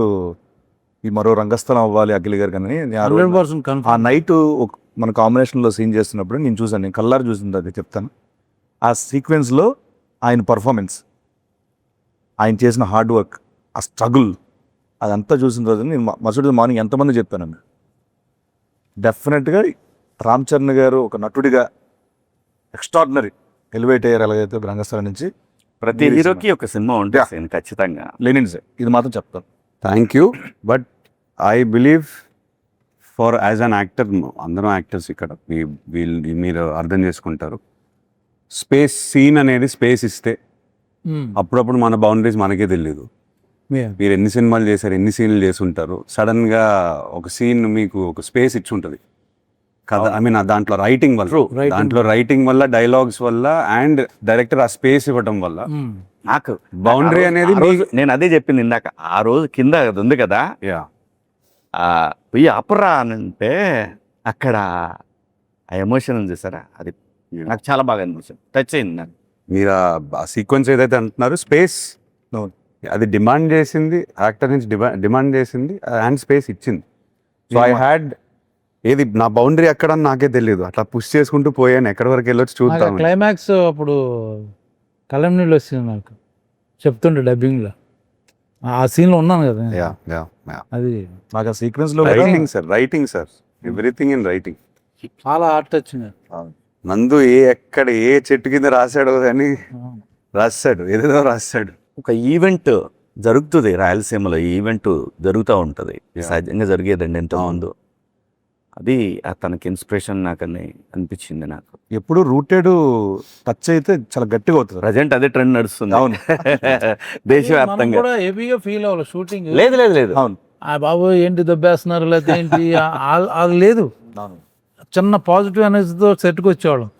[SPEAKER 1] ఈ మరో రంగస్థలం అవ్వాలి అఖిల్ గారు కానీ, ఆ రోజు
[SPEAKER 4] 100%
[SPEAKER 1] ఆ
[SPEAKER 4] కన్ఫర్మ్.
[SPEAKER 1] నైట్ మన కాంబినేషన్లో సీన్ చేస్తున్నప్పుడు నేను చూసాను, నేను కల్లారు చూసింది అది చెప్తాను. ఆ సీక్వెన్స్లో ఆయన పర్ఫార్మెన్స్, ఆయన చేసిన హార్డ్ వర్క్, ఆ స్ట్రగుల్ అదంతా చూసిన రోజు నేను మరుసటి మార్నింగ్ ఎంతమంది చెప్పానండి. డెఫినెట్గా రామ్ చరణ్ గారు ఒక నటుడిగా ఎక్స్ట్రాడినరీ ఎలివేట్ అయ్యారు. ఎలాగైతే రంగస్థలం నుంచి
[SPEAKER 6] ప్రతి హీరోకి ఒక సినిమా ఉంటుంది ఖచ్చితంగా.
[SPEAKER 1] లెనిన్స్ ఇది మాత్రం చెప్తాను.
[SPEAKER 3] Thank you. But I believe for as an actor, అందరం యాక్టర్స్ ఇక్కడ మీరు అర్థం చేసుకుంటారు. సీన్ అనేది స్పేస్ ఇస్తే అప్పుడప్పుడు మన బౌండరీస్ మనకే తెలియదు. మీరు ఎన్ని సినిమాలు చేశారు, ఎన్ని సీన్లు చేసి ఉంటారు, సడన్గా ఒక సీన్ మీకు ఒక స్పేస్ ఇచ్చి ఉంటుంది కదా. ఐ మీన్ దాంట్లో రైటింగ్ వల్ల డైలాగ్స్ వల్ల అండ్ డైరెక్టర్ ఆ స్పేస్ ఇవ్వడం వల్ల
[SPEAKER 6] నాకు
[SPEAKER 3] బౌండరీ అనేది
[SPEAKER 6] నేను అదే చెప్పింది ఇందాక. ఆ రోజు కింద అది ఉంది కదా, పోయి అపరా అని అంటే అక్కడ ఆ ఎమోషన్ ఉంది చూసారా, అది నాకు చాలా బాగా అనిపించింది, టచ్ అయింది నాకు.
[SPEAKER 3] మీరు ఆ సీక్వెన్స్ ఏదైతే అంటున్నారో స్పేస్ అది డిమాండ్ చేసింది, యాక్టర్ నుంచి డిమాండ్ చేసింది అండ్ స్పేస్ ఇచ్చింది. సో ఐ హ్యాడ్ ఏది నా బౌండరీ ఎక్కడ అని నాకే తెలియదు, అట్లా పుష్ చేసుకుంటూ పోయాను, ఎక్కడి వరకు వెళ్ళొచ్చు చూద్దాం.
[SPEAKER 4] క్లైమాక్స్ అప్పుడు కలం నీళ్ళు వచ్చింది నాకు, చెప్తుండే డబ్బింగ్లో ఆ సీన్లో ఉన్నాను కదా. అది
[SPEAKER 1] నాకు ఆ సీక్వెన్స్ లో
[SPEAKER 3] writing sir everything in writing.
[SPEAKER 4] చాలా ఆర్ట్ వచ్చింది.
[SPEAKER 3] నందు ఎక్కడ ఏ చెట్టు కింద రాశాడో అని రాశాడు, ఏదేదో రాశాడు.
[SPEAKER 6] ఒక ఈవెంట్ జరుగుతుంది రాయలసీమలో, ఈ ఈవెంట్ జరుగుతూ ఉంటుంది, సహజంగా జరిగేదండి ఎంతోమంది. అది తనకి ఇన్స్పిరేషన్ నాకని అనిపించింది నాకు.
[SPEAKER 1] ఎప్పుడు రూటెడ్ టచ్ అయితే చాలా గట్టిగా అవుతుంది.
[SPEAKER 6] ప్రజెంట్ అదే ట్రెండ్ నడుస్తుంది. అవును, దేశవ్యాప్తంగా
[SPEAKER 4] కూడా హెవీగా ఫీల్ అవ్వాలి షూటింగ్.
[SPEAKER 6] లేదు లేదు లేదు.
[SPEAKER 1] అవును,
[SPEAKER 4] ఆ బాబు ఏంటి దెబ్బేస్తున్నారు లేకపోతే ఏంటి అది లేదు. చిన్న పాజిటివ్ ఎనర్జీతో సెట్కి వచ్చేవాళ్ళం.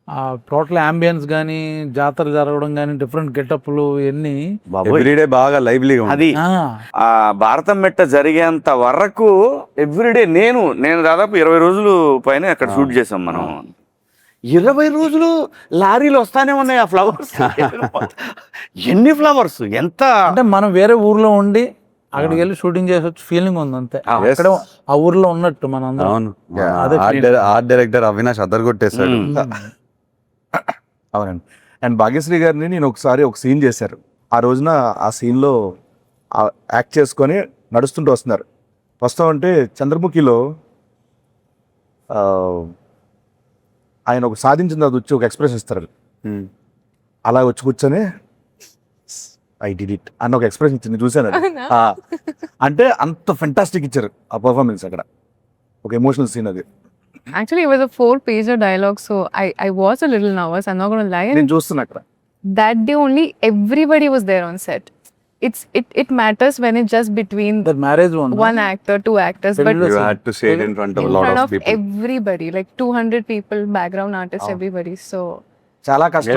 [SPEAKER 4] ఆ టోటల్ అంబియన్స్ కానీ, జాతర జరగడం కానీ, డిఫరెంట్ గెటప్లు ఇవన్నీ
[SPEAKER 3] ఎవ్రీడే బాగా లైవ్లీగా
[SPEAKER 6] అది ఆ భారతం మెట్ట జరిగేంత వరకు ఎవ్రీడే నేను దాదాపు 20 రోజులు పైన అక్కడ షూట్ చేసాం మనం. 20 రోజులు లారీలు వస్తానే ఉన్నాయి ఆ ఫ్లవర్స్. ఎన్ని ఫ్లవర్స్, ఎంత
[SPEAKER 4] అంటే మనం వేరే ఊర్లో ఉండి అక్కడికి వెళ్ళి షూటింగ్ చేసే ఫీలింగ్ ఉంది అంతే. అక్కడ ఆ ఊర్లో ఉన్నట్టు మన అందరం.
[SPEAKER 3] అవును, ఆర్ట్ డైరెక్టర్ అవినాష్ అదరగొట్టేశాడు.
[SPEAKER 1] అవునండి. అండ్ భాగ్యశ్రీ గారిని నేను ఒకసారి ఒక సీన్ చేశారు. ఆ రోజున ఆ సీన్లో యాక్ట్ చేసుకొని నడుస్తుంటూ వస్తామంటే చంద్రముఖిలో ఆయన ఒక సాధించిన తర్వాత వచ్చి ఒక ఎక్స్ప్రెషన్ ఇస్తారు. అలా వచ్చి కూర్చొని ఐ డిడ్ ఇట్ అన్న ఒక ఎక్స్ప్రెషన్ ఇచ్చింది, చూశాను. అంటే అంత ఫెంటాస్టిక్ ఇచ్చారు ఆ పర్ఫార్మెన్స్. అక్కడ ఒక ఎమోషనల్ సీన్ అది.
[SPEAKER 5] Actually, it was a 4-pager dialogue, so I was a little nervous. I'm not going to lie.
[SPEAKER 1] నేను చూస్తున్నా అక్కడ.
[SPEAKER 5] That day only, everybody was there on set. It matters when it's just between
[SPEAKER 4] marriage
[SPEAKER 5] one actor, 2 actors, but
[SPEAKER 3] You had to say it in front of a
[SPEAKER 5] in
[SPEAKER 3] lot
[SPEAKER 5] front
[SPEAKER 3] of
[SPEAKER 5] of
[SPEAKER 3] people.
[SPEAKER 5] everybody, like 200 people, background artists, everybody. So
[SPEAKER 1] చాలా కష్టం.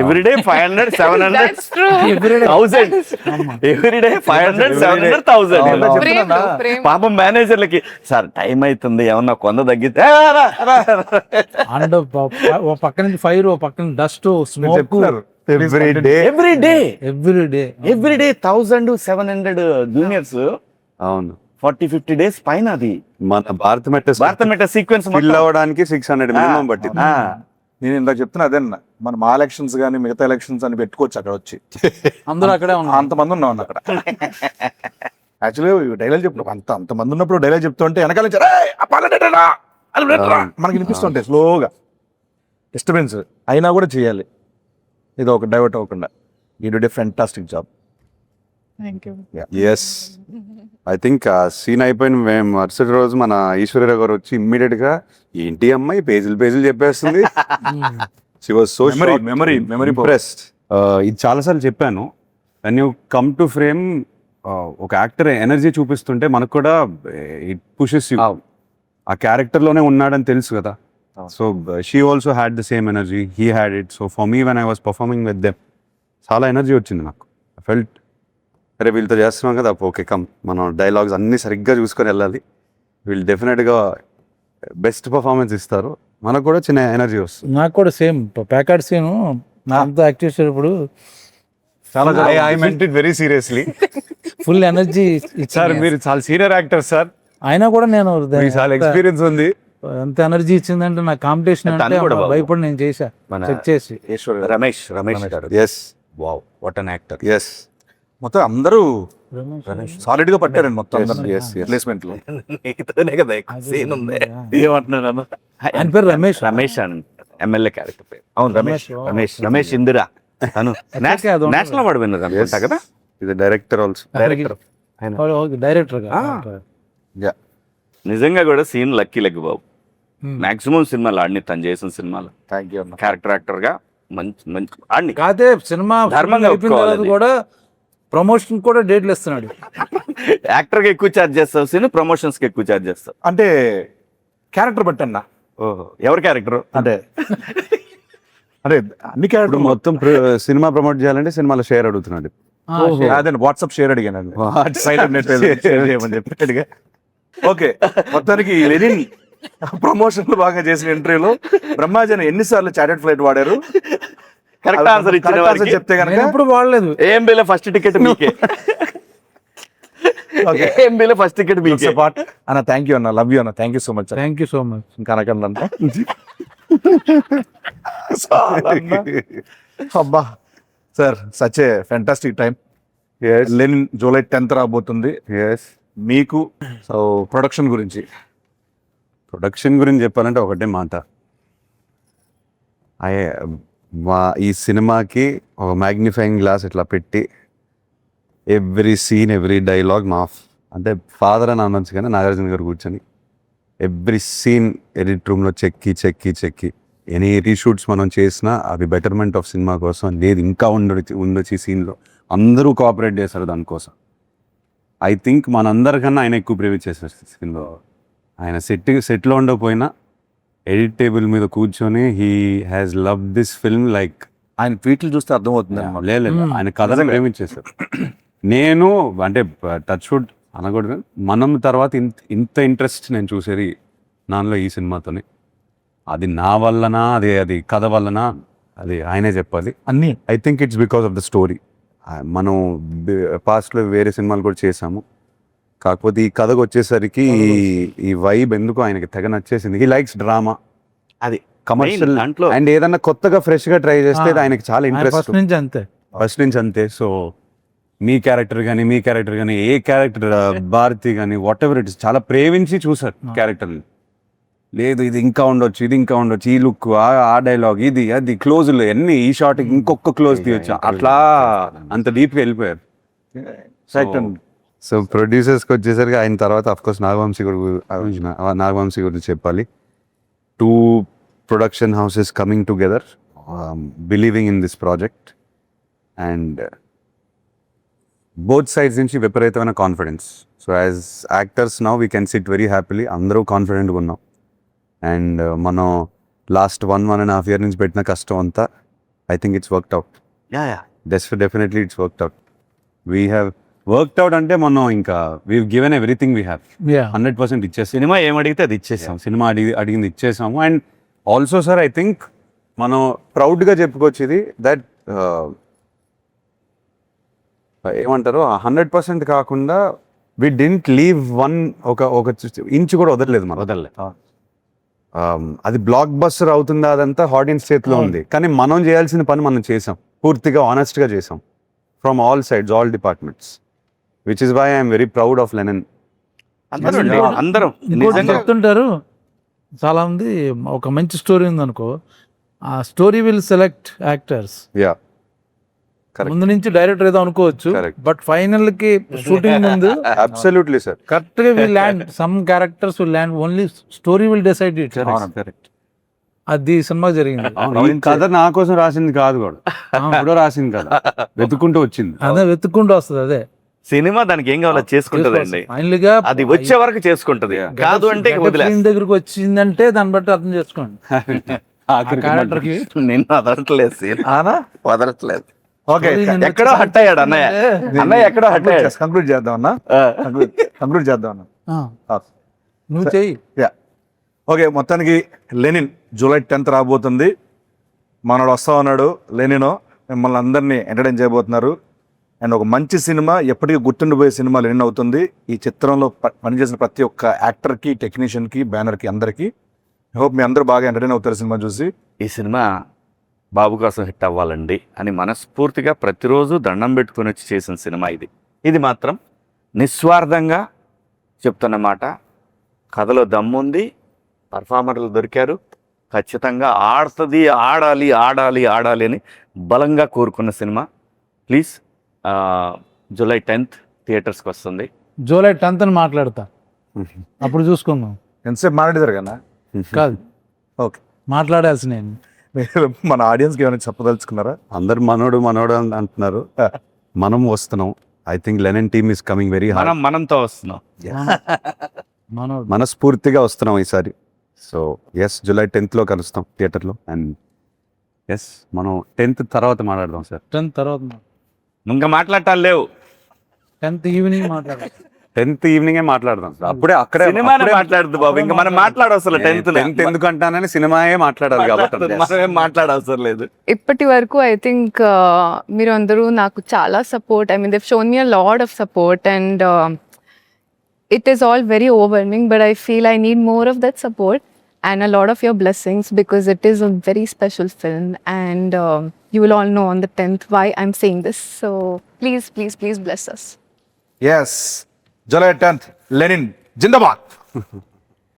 [SPEAKER 6] Everyday 500, 700,
[SPEAKER 5] that's true.
[SPEAKER 6] 1000. Everyday 500, 700, 1000.
[SPEAKER 5] Frame to frame.
[SPEAKER 6] పాపం మేనేజర్లకి sir time అవుతుంది, ఏమన్నా కొంద తగ్గితే
[SPEAKER 4] and ఓ పక్క నుంచి fire, ఓ పక్క నుంచి డస్ట్, స్మోక్.
[SPEAKER 1] చెప్తున్నారు
[SPEAKER 6] ఎవ్రీడే 1700 జూనియర్స్.
[SPEAKER 3] అవును,
[SPEAKER 6] 40-50 days పైన అది
[SPEAKER 3] మన భారత
[SPEAKER 6] మెట్ట సీక్వెన్స్
[SPEAKER 3] ఫిల్ అవ్వడానికి 600 మినిమం పట్టింది.
[SPEAKER 1] నేను ఇందాక చెప్తున్నా అదేనా, మన మా ఎలక్షన్స్ కానీ మిగతా ఎలక్షన్స్ అని పెట్టుకోవచ్చు అక్కడ వచ్చి.
[SPEAKER 4] అందరూ అక్కడే ఉన్నారు.
[SPEAKER 1] అంతమంది ఉన్నాం అక్కడ. యాక్చువల్లీ డైలాగ్ చెప్పిన అంతమంది ఉన్నప్పుడు డైలాగ్ చెప్తుంటే వెనకాల నుంచి మనకి వినిపిస్తుంటాయి స్లోగా, డిస్టర్బెన్స్ అయినా కూడా చేయాలి, ఇది ఒక డైవర్ట్ అవ్వకుండా. You did a fantastic job.
[SPEAKER 5] Thank you.
[SPEAKER 3] Yes, I think ఆ సీన్ అయిపోయిన మేము మరుసటి రోజు మన ఈశ్వర్య గారు వచ్చి ఇమ్మీడియట్ గా ఏంటి అమ్మాయి పేజీలు చెప్పేస్తుంది. She was so
[SPEAKER 1] memory
[SPEAKER 3] impressed. ఇది చాలాసార్లు చెప్పాను, when you come to frame ఒక యాక్టర్ ఎనర్జీ చూపిస్తుంటే మనకు కూడా ఇట్ పుషెస్ యూ. ఆ క్యారెక్టర్లోనే ఉన్నాడని తెలుసు కదా. So she also had the same energy, he had it. So for me when I was performing with them చాలా ఎనర్జీ వచ్చింది నాకు. ఐ ఫెల్ట్ అరే వీళ్ళతో చేస్తున్నాం కదా, ఓకే కమ్ మనం డైలాగ్స్ అన్నీ సరిగ్గా చూసుకొని వెళ్ళాలి, వీళ్ళు డెఫినెట్గా బెస్ట్ పర్ఫార్మెన్స్ ఇస్తారు, మనకు కూడా చిన్న ఎనర్జీ వస్తుంది.
[SPEAKER 4] నాకు కూడా సేమ్ ప్యాకెట్ సీను నాతో యాక్ట్ చేసేటప్పుడు
[SPEAKER 3] I meant it very seriously.
[SPEAKER 4] Full energy
[SPEAKER 3] sir మీరు చాలా సీనియర్ యాక్టర్ సార్,
[SPEAKER 4] అయినా కూడా నేను
[SPEAKER 3] చాలా ఎక్స్పీరియన్స్ ఉంది.
[SPEAKER 4] ఎంత ఎనర్జీ ఇచ్చిందంటే నా కాంపిటీషన్ అంటే భయపడి నేను చేశా చెక్ చేసి.
[SPEAKER 6] రమేష్ గారు.
[SPEAKER 3] Yes,
[SPEAKER 6] wow, what an actor.
[SPEAKER 3] Yes,
[SPEAKER 1] మొత్తం అందరూ సాలిడ్ గా పట్టారండి మొత్తం ప్లేస్మెంట్ లో.
[SPEAKER 6] నీతోనే కదా సీన్ ఉంది.
[SPEAKER 1] ఏమంటున్నాను,
[SPEAKER 4] ఆయన పేరు
[SPEAKER 6] రమేష్ అని ఎమ్మెల్యే క్యారెక్టర్ పేరు. అవును, రమేష్ ఇందిరా. తను నేషనల్ అవార్డు విన్నర్ అనుకుంటా కదా.
[SPEAKER 3] ఇది డైరెక్టర్ ఆల్సో.
[SPEAKER 6] డైరెక్టర్
[SPEAKER 4] డైరెక్టర్
[SPEAKER 6] నిజంగా కూడా సీన్ లక్కీ లెగ్ బాబు. మాక్సిమం సినిమాలు ఆడిని తను చేసిన సినిమాలు
[SPEAKER 1] థ్యాంక్ యూ అన్న.
[SPEAKER 6] క్యారెక్టర్ యాక్టర్గా మంచి మంచి ఆడిని.
[SPEAKER 4] కాదే సినిమా
[SPEAKER 6] ధర్మంగా
[SPEAKER 4] అయిపోయిన తర్వాత
[SPEAKER 6] ఒప్పుకోవాలి.
[SPEAKER 4] కూడా ప్రమోషన్ కూడా డేట్లు ఇస్తున్నాడు.
[SPEAKER 6] యాక్టర్గా ఎక్కువ ఛార్జ్ చేస్తావు సీన్, ప్రమోషన్స్కి ఎక్కువ ఛార్జ్ చేస్తావు.
[SPEAKER 1] అంటే క్యారెక్టర్ బట్టన్నా,
[SPEAKER 6] ఓహో ఎవరి క్యారెక్టర్
[SPEAKER 1] అంటే అంటే అన్ని
[SPEAKER 3] ఇప్పుడు
[SPEAKER 1] క్యారెక్టర్
[SPEAKER 3] మొత్తం సినిమా ప్రమోట్ చేయాలంటే సినిమాలో షేర్ అడుగుతున్నాడు.
[SPEAKER 1] అదే వాట్సాప్ షేర్ అడిగాను చెప్పి అడిగా. ఓకే, మొత్తానికి లెనిన్ ప్రమోషన్లు బాగా చేసిన ఇంటర్వ్యూలో బ్రహ్మాజన్ ఎన్నిసార్లు చాటెడ్ ఫ్లైట్ వాడారు?
[SPEAKER 6] కరెక్ట్ ఆన్సర్ ఇచ్చిన
[SPEAKER 1] Correct answer
[SPEAKER 6] వారికి
[SPEAKER 1] చెప్తే కనుక
[SPEAKER 4] నేను ఎప్పుడు వాడలేదు.
[SPEAKER 6] ఏఎంబీలో ఫస్ట్ టికెట్ మీకే.
[SPEAKER 1] ఓకే
[SPEAKER 6] ఏఎంబీలో ఫస్ట్ టికెట్ మీకే.
[SPEAKER 1] పార్ట్ అన్న. థ్యాంక్ యూ అన్న, లవ్ యూ అన్న, thank you so much.
[SPEAKER 4] Thank you so much.
[SPEAKER 1] ఇంకా అనకండి అబ్బా sir, such a fantastic time. Lenin July 10th రాబోతుంది.
[SPEAKER 3] ఎస్.
[SPEAKER 1] మీకు సో ప్రొడక్షన్ గురించి
[SPEAKER 3] ప్రొడక్షన్ గురించి చెప్పాలంటే ఒకటే మాట. అయ్యే ఈ సినిమాకి ఒక మ్యాగ్నిఫైయింగ్ గ్లాస్ ఇట్లా పెట్టి ఎవ్రీ సీన్ ఎవ్రీ డైలాగ్ అంటే ఫాదర్ అని అనొచ్చు కానీ నాగార్జున గారు కూర్చొని ఎవ్రీ సీన్ ఎడిట్ రూమ్లో చెక్కి ఎనీ రీషూట్స్ మనం చేసినా అవి బెటర్మెంట్ ఆఫ్ సినిమా కోసం లేదు ఇంకా ఉండొచ్చు ఈ సీన్లో. అందరూ కోఆపరేట్ చేశారు దానికోసం. ఐ థింక్ మనందరికన్నా ఆయన ఎక్కువ ప్రేమ చేశారు సినిమాలో. ఆయన సెట్లో ఉండకపోయినా ఎడిట్ టేబుల్ మీద కూర్చొని he has love this film like
[SPEAKER 1] ఆయన ట్వీట్లు చూస్తే అర్థమవుతుంది అన్నమాట.
[SPEAKER 3] లేదు ఆయన కథను ప్రేమించేశారు. నేను అంటే టచ్ వుడ్ అనకూడదు, మనం తర్వాత ఇంత ఇంట్రెస్ట్ నేను చూసేది నాలో ఈ సినిమాతోనే. అది నా వల్లనా అది కథ వల్లనా అది ఆయనే చెప్పాలి.
[SPEAKER 1] అన్నీ
[SPEAKER 3] I think it's because of the story. మనం పాస్ట్లో వేరే సినిమాలు కూడా చేసాము, కాకపోతే ఈ కథకు వచ్చేసరికి ఈ వైబ్ ఎందుకు ఆయనకి తెగ నచ్చేసింది. హీ లైక్స్ డ్రామా,
[SPEAKER 6] అది
[SPEAKER 3] కమర్షియల్
[SPEAKER 6] దాంట్లో
[SPEAKER 3] అండ్ ఏదన్నా కొత్తగా ఫ్రెష్గా ట్రై చేస్తే అది ఆయనకి చాలా ఇంట్రెస్ట్
[SPEAKER 4] ఫస్ట్ నుంచి అంతే.
[SPEAKER 3] ఫస్ట్ నుంచి అంతే. సో మీ క్యారెక్టర్ కానీ ఏ క్యారెక్టర్ భారతి కానీ వాట్ ఎవర్ ఇట్ ఇస్ చాలా ప్రేమించి చూసారు క్యారెక్టర్ని. లేదు ఇది ఇంకా ఉండొచ్చు ఈ లుక్ ఆ డైలాగ్ ఇది అది క్లోజ్లు అన్ని ఈ షార్ట్ ఇంకొక క్లోజ్ తీయొచ్చు అట్లా అంత డీప్గా వెళ్ళిపోయారు. సో ప్రొడ్యూసర్స్కి వచ్చేసరికి ఆయన తర్వాత అఫ్కోర్స్ నాగవంశీ గురించి చెప్పాలి. 2 production houses coming together, believing in this project, and both sides నుంచి విపరీతమైన confidence. So as actors now we can SIT very happily, అందరూ కాన్ఫిడెంట్గా ఉన్నాం. అండ్ మనం లాస్ట్ 1.5 year నుంచి పెట్టిన కష్టం అంతా I think it's worked out. Definitely it's worked out. We have worked out అంటే మనం ఇంకా we given everything we have 100% ఇచ్చేసాం.
[SPEAKER 6] సినిమా ఏమడిగితే అది ఇచ్చేసాం.
[SPEAKER 3] సినిమా అడిగింది ఇచ్చేసాము. And also sir I think మనం ప్రౌడ్గా చెప్పుకోవచ్చు ఇది దట్ ఏమంటారు 100% కాకుండా వి డింట్ లీవ్ ఒక ఇంచు కూడా వదలలేదు మనం. అది బ్లాక్ బస్టర్ అవుతుందా అదంతా ఆడియన్స్ చేతిలో ఉంది, కానీ మనం చేయాల్సిన పని మనం చేసాం, పూర్తిగా ఆనెస్ట్గా చేసాం from all sides, all departments, which is why I'm very proud of Lenin.
[SPEAKER 6] అందరం
[SPEAKER 4] ఇంకోటి చెప్తుంటారు చాలా మంది, ఒక మంచి స్టోరీ ఉందనుకో, ఆ story will select actors.
[SPEAKER 3] Yeah Correct.
[SPEAKER 4] ముందు నుంచి డైరెక్టర్ ఏదో అనుకోవచ్చు,
[SPEAKER 3] Correct.
[SPEAKER 4] బట్ ఫైనల్ కి షూటింగ్ ముందు
[SPEAKER 3] అబ్సల్యూట్లీ సార్
[SPEAKER 4] కరెక్ట్ గా will land, some characters will land, only story will decide it. అది సినిమా జరిగింది.
[SPEAKER 3] ఈ కథ నా కోసం రాసింది కాదు కూడా, కూడా రాసింది కదా, వెతుక్కుంటూ వచ్చింది.
[SPEAKER 4] అదే వెతుక్కుంటూ వస్తుంది. అదే
[SPEAKER 6] సినిమా దానికి ఏం కావాలో చేసుకుంటదండి,
[SPEAKER 4] ఫైనల్ గా
[SPEAKER 6] అది వచ్చే వరకు చేసుకుంటది, కాదు అంటే
[SPEAKER 4] దగ్గరకు వచ్చిందంటే దాన్ని బట్టి అర్థం చేసుకోండి. క్యారెక్టర్ కి
[SPEAKER 6] నిన్ను వదలట్లేదు సీన్, వదలట్లేదు.
[SPEAKER 1] ఓకే,
[SPEAKER 6] ఎక్కడో హట్ అయ్యాడు అన్నయ్య ఎక్కడో హట్ అయ్యాడు.
[SPEAKER 1] కంక్లూడ్ చేద్దాం అన్న, కంక్లూడ్ చేద్దాం అన్న.
[SPEAKER 4] నువ్వు చెయ్యి.
[SPEAKER 1] యా ఓకే, మొత్తానికి లెనిన్ జూలై 10th రాబోతుంది. మనోడు వస్తా ఉన్నాడు లెనిన్, మిమ్మల్ని అందరినీ ఎంటర్టైన్ చేయబోతున్నారు. అండ్ ఒక మంచి సినిమా, ఎప్పటికీ గుర్తుండిపోయే సినిమా లెనిన్ అవుతుంది. ఈ చిత్రంలో పనిచేసిన ప్రతి ఒక్క యాక్టర్కి, టెక్నీషియన్కి, బ్యానర్కి, అందరికీ హోప్ మీ అందరూ బాగా ఎంటర్టైన్ అవుతారు సినిమా చూసి.
[SPEAKER 6] ఈ సినిమా బాబు కోసం హిట్ అవ్వాలండి అని మనస్ఫూర్తిగా ప్రతిరోజు దండం పెట్టుకొని వచ్చి చేసిన సినిమా ఇది. ఇది మాత్రం నిస్వార్థంగా చెప్తున్న మాట. కథలో దమ్ముంది, పర్ఫార్మర్లు దొరికారు, ఖచ్చితంగా ఆడుతుంది, ఆడాలి ఆడాలి ఆడాలి అని బలంగా కోరుకున్న సినిమా. ప్లీజ్ జూలై 10th థియేటర్స్కి వస్తుంది.
[SPEAKER 4] జూలై 10th అని మాట్లాడతా. అప్పుడు చూసుకుందాం.
[SPEAKER 1] ఎంతసేపు మాట్లాడేదారు కదా
[SPEAKER 4] కాదు
[SPEAKER 1] ఓకే.
[SPEAKER 4] మాట్లాడాల్సి నేను.
[SPEAKER 1] మీరు మన ఆడియన్స్కి ఏమైనా చెప్పదలుచుకున్నారా?
[SPEAKER 3] అందరు మనోడు అని అంటున్నారు. మనం వస్తున్నాం. I think Lenin team is coming very hard.
[SPEAKER 6] మనంతో వస్తున్నాం.
[SPEAKER 4] మనోడు
[SPEAKER 3] మనస్ఫూర్తిగా వస్తున్నాం ఈసారి. సో ఎస్, July 10th కలుస్తాం థియేటర్లో. అండ్ ఎస్, మనం 10th తర్వాత మాట్లాడదాం సార్.
[SPEAKER 4] 10th తర్వాత
[SPEAKER 6] ఇంకా మాట్లాడటాలు లేవు.
[SPEAKER 4] 10th ఈవినింగ్ మాట్లాడాలి.
[SPEAKER 3] 10th ఈవినింగే మాట్లాడదాం సార్. అక్కడే
[SPEAKER 6] సినిమానే మాట్లాడదు బాబు, ఇంకా మనం మాట్లాడవసరం. 10th
[SPEAKER 3] ఎందుకంటానని సినిమాయే మాట్లాడాలి కాబట్టి
[SPEAKER 6] మనమేం మాట్లాడవసరం లేదు.
[SPEAKER 5] ఇప్పటి వరకు ఐ థింక్ మీరు అందరూ నాకు చాలా support, I mean దెవ్ shown me a lot of support and it is all very overwhelming, but I feel I need more of that support and a lot of your blessings because it is a very special film and you will all know on the 10th why I'm saying this. So please bless us.
[SPEAKER 1] Yes, July 10th, Lenin Zindabad.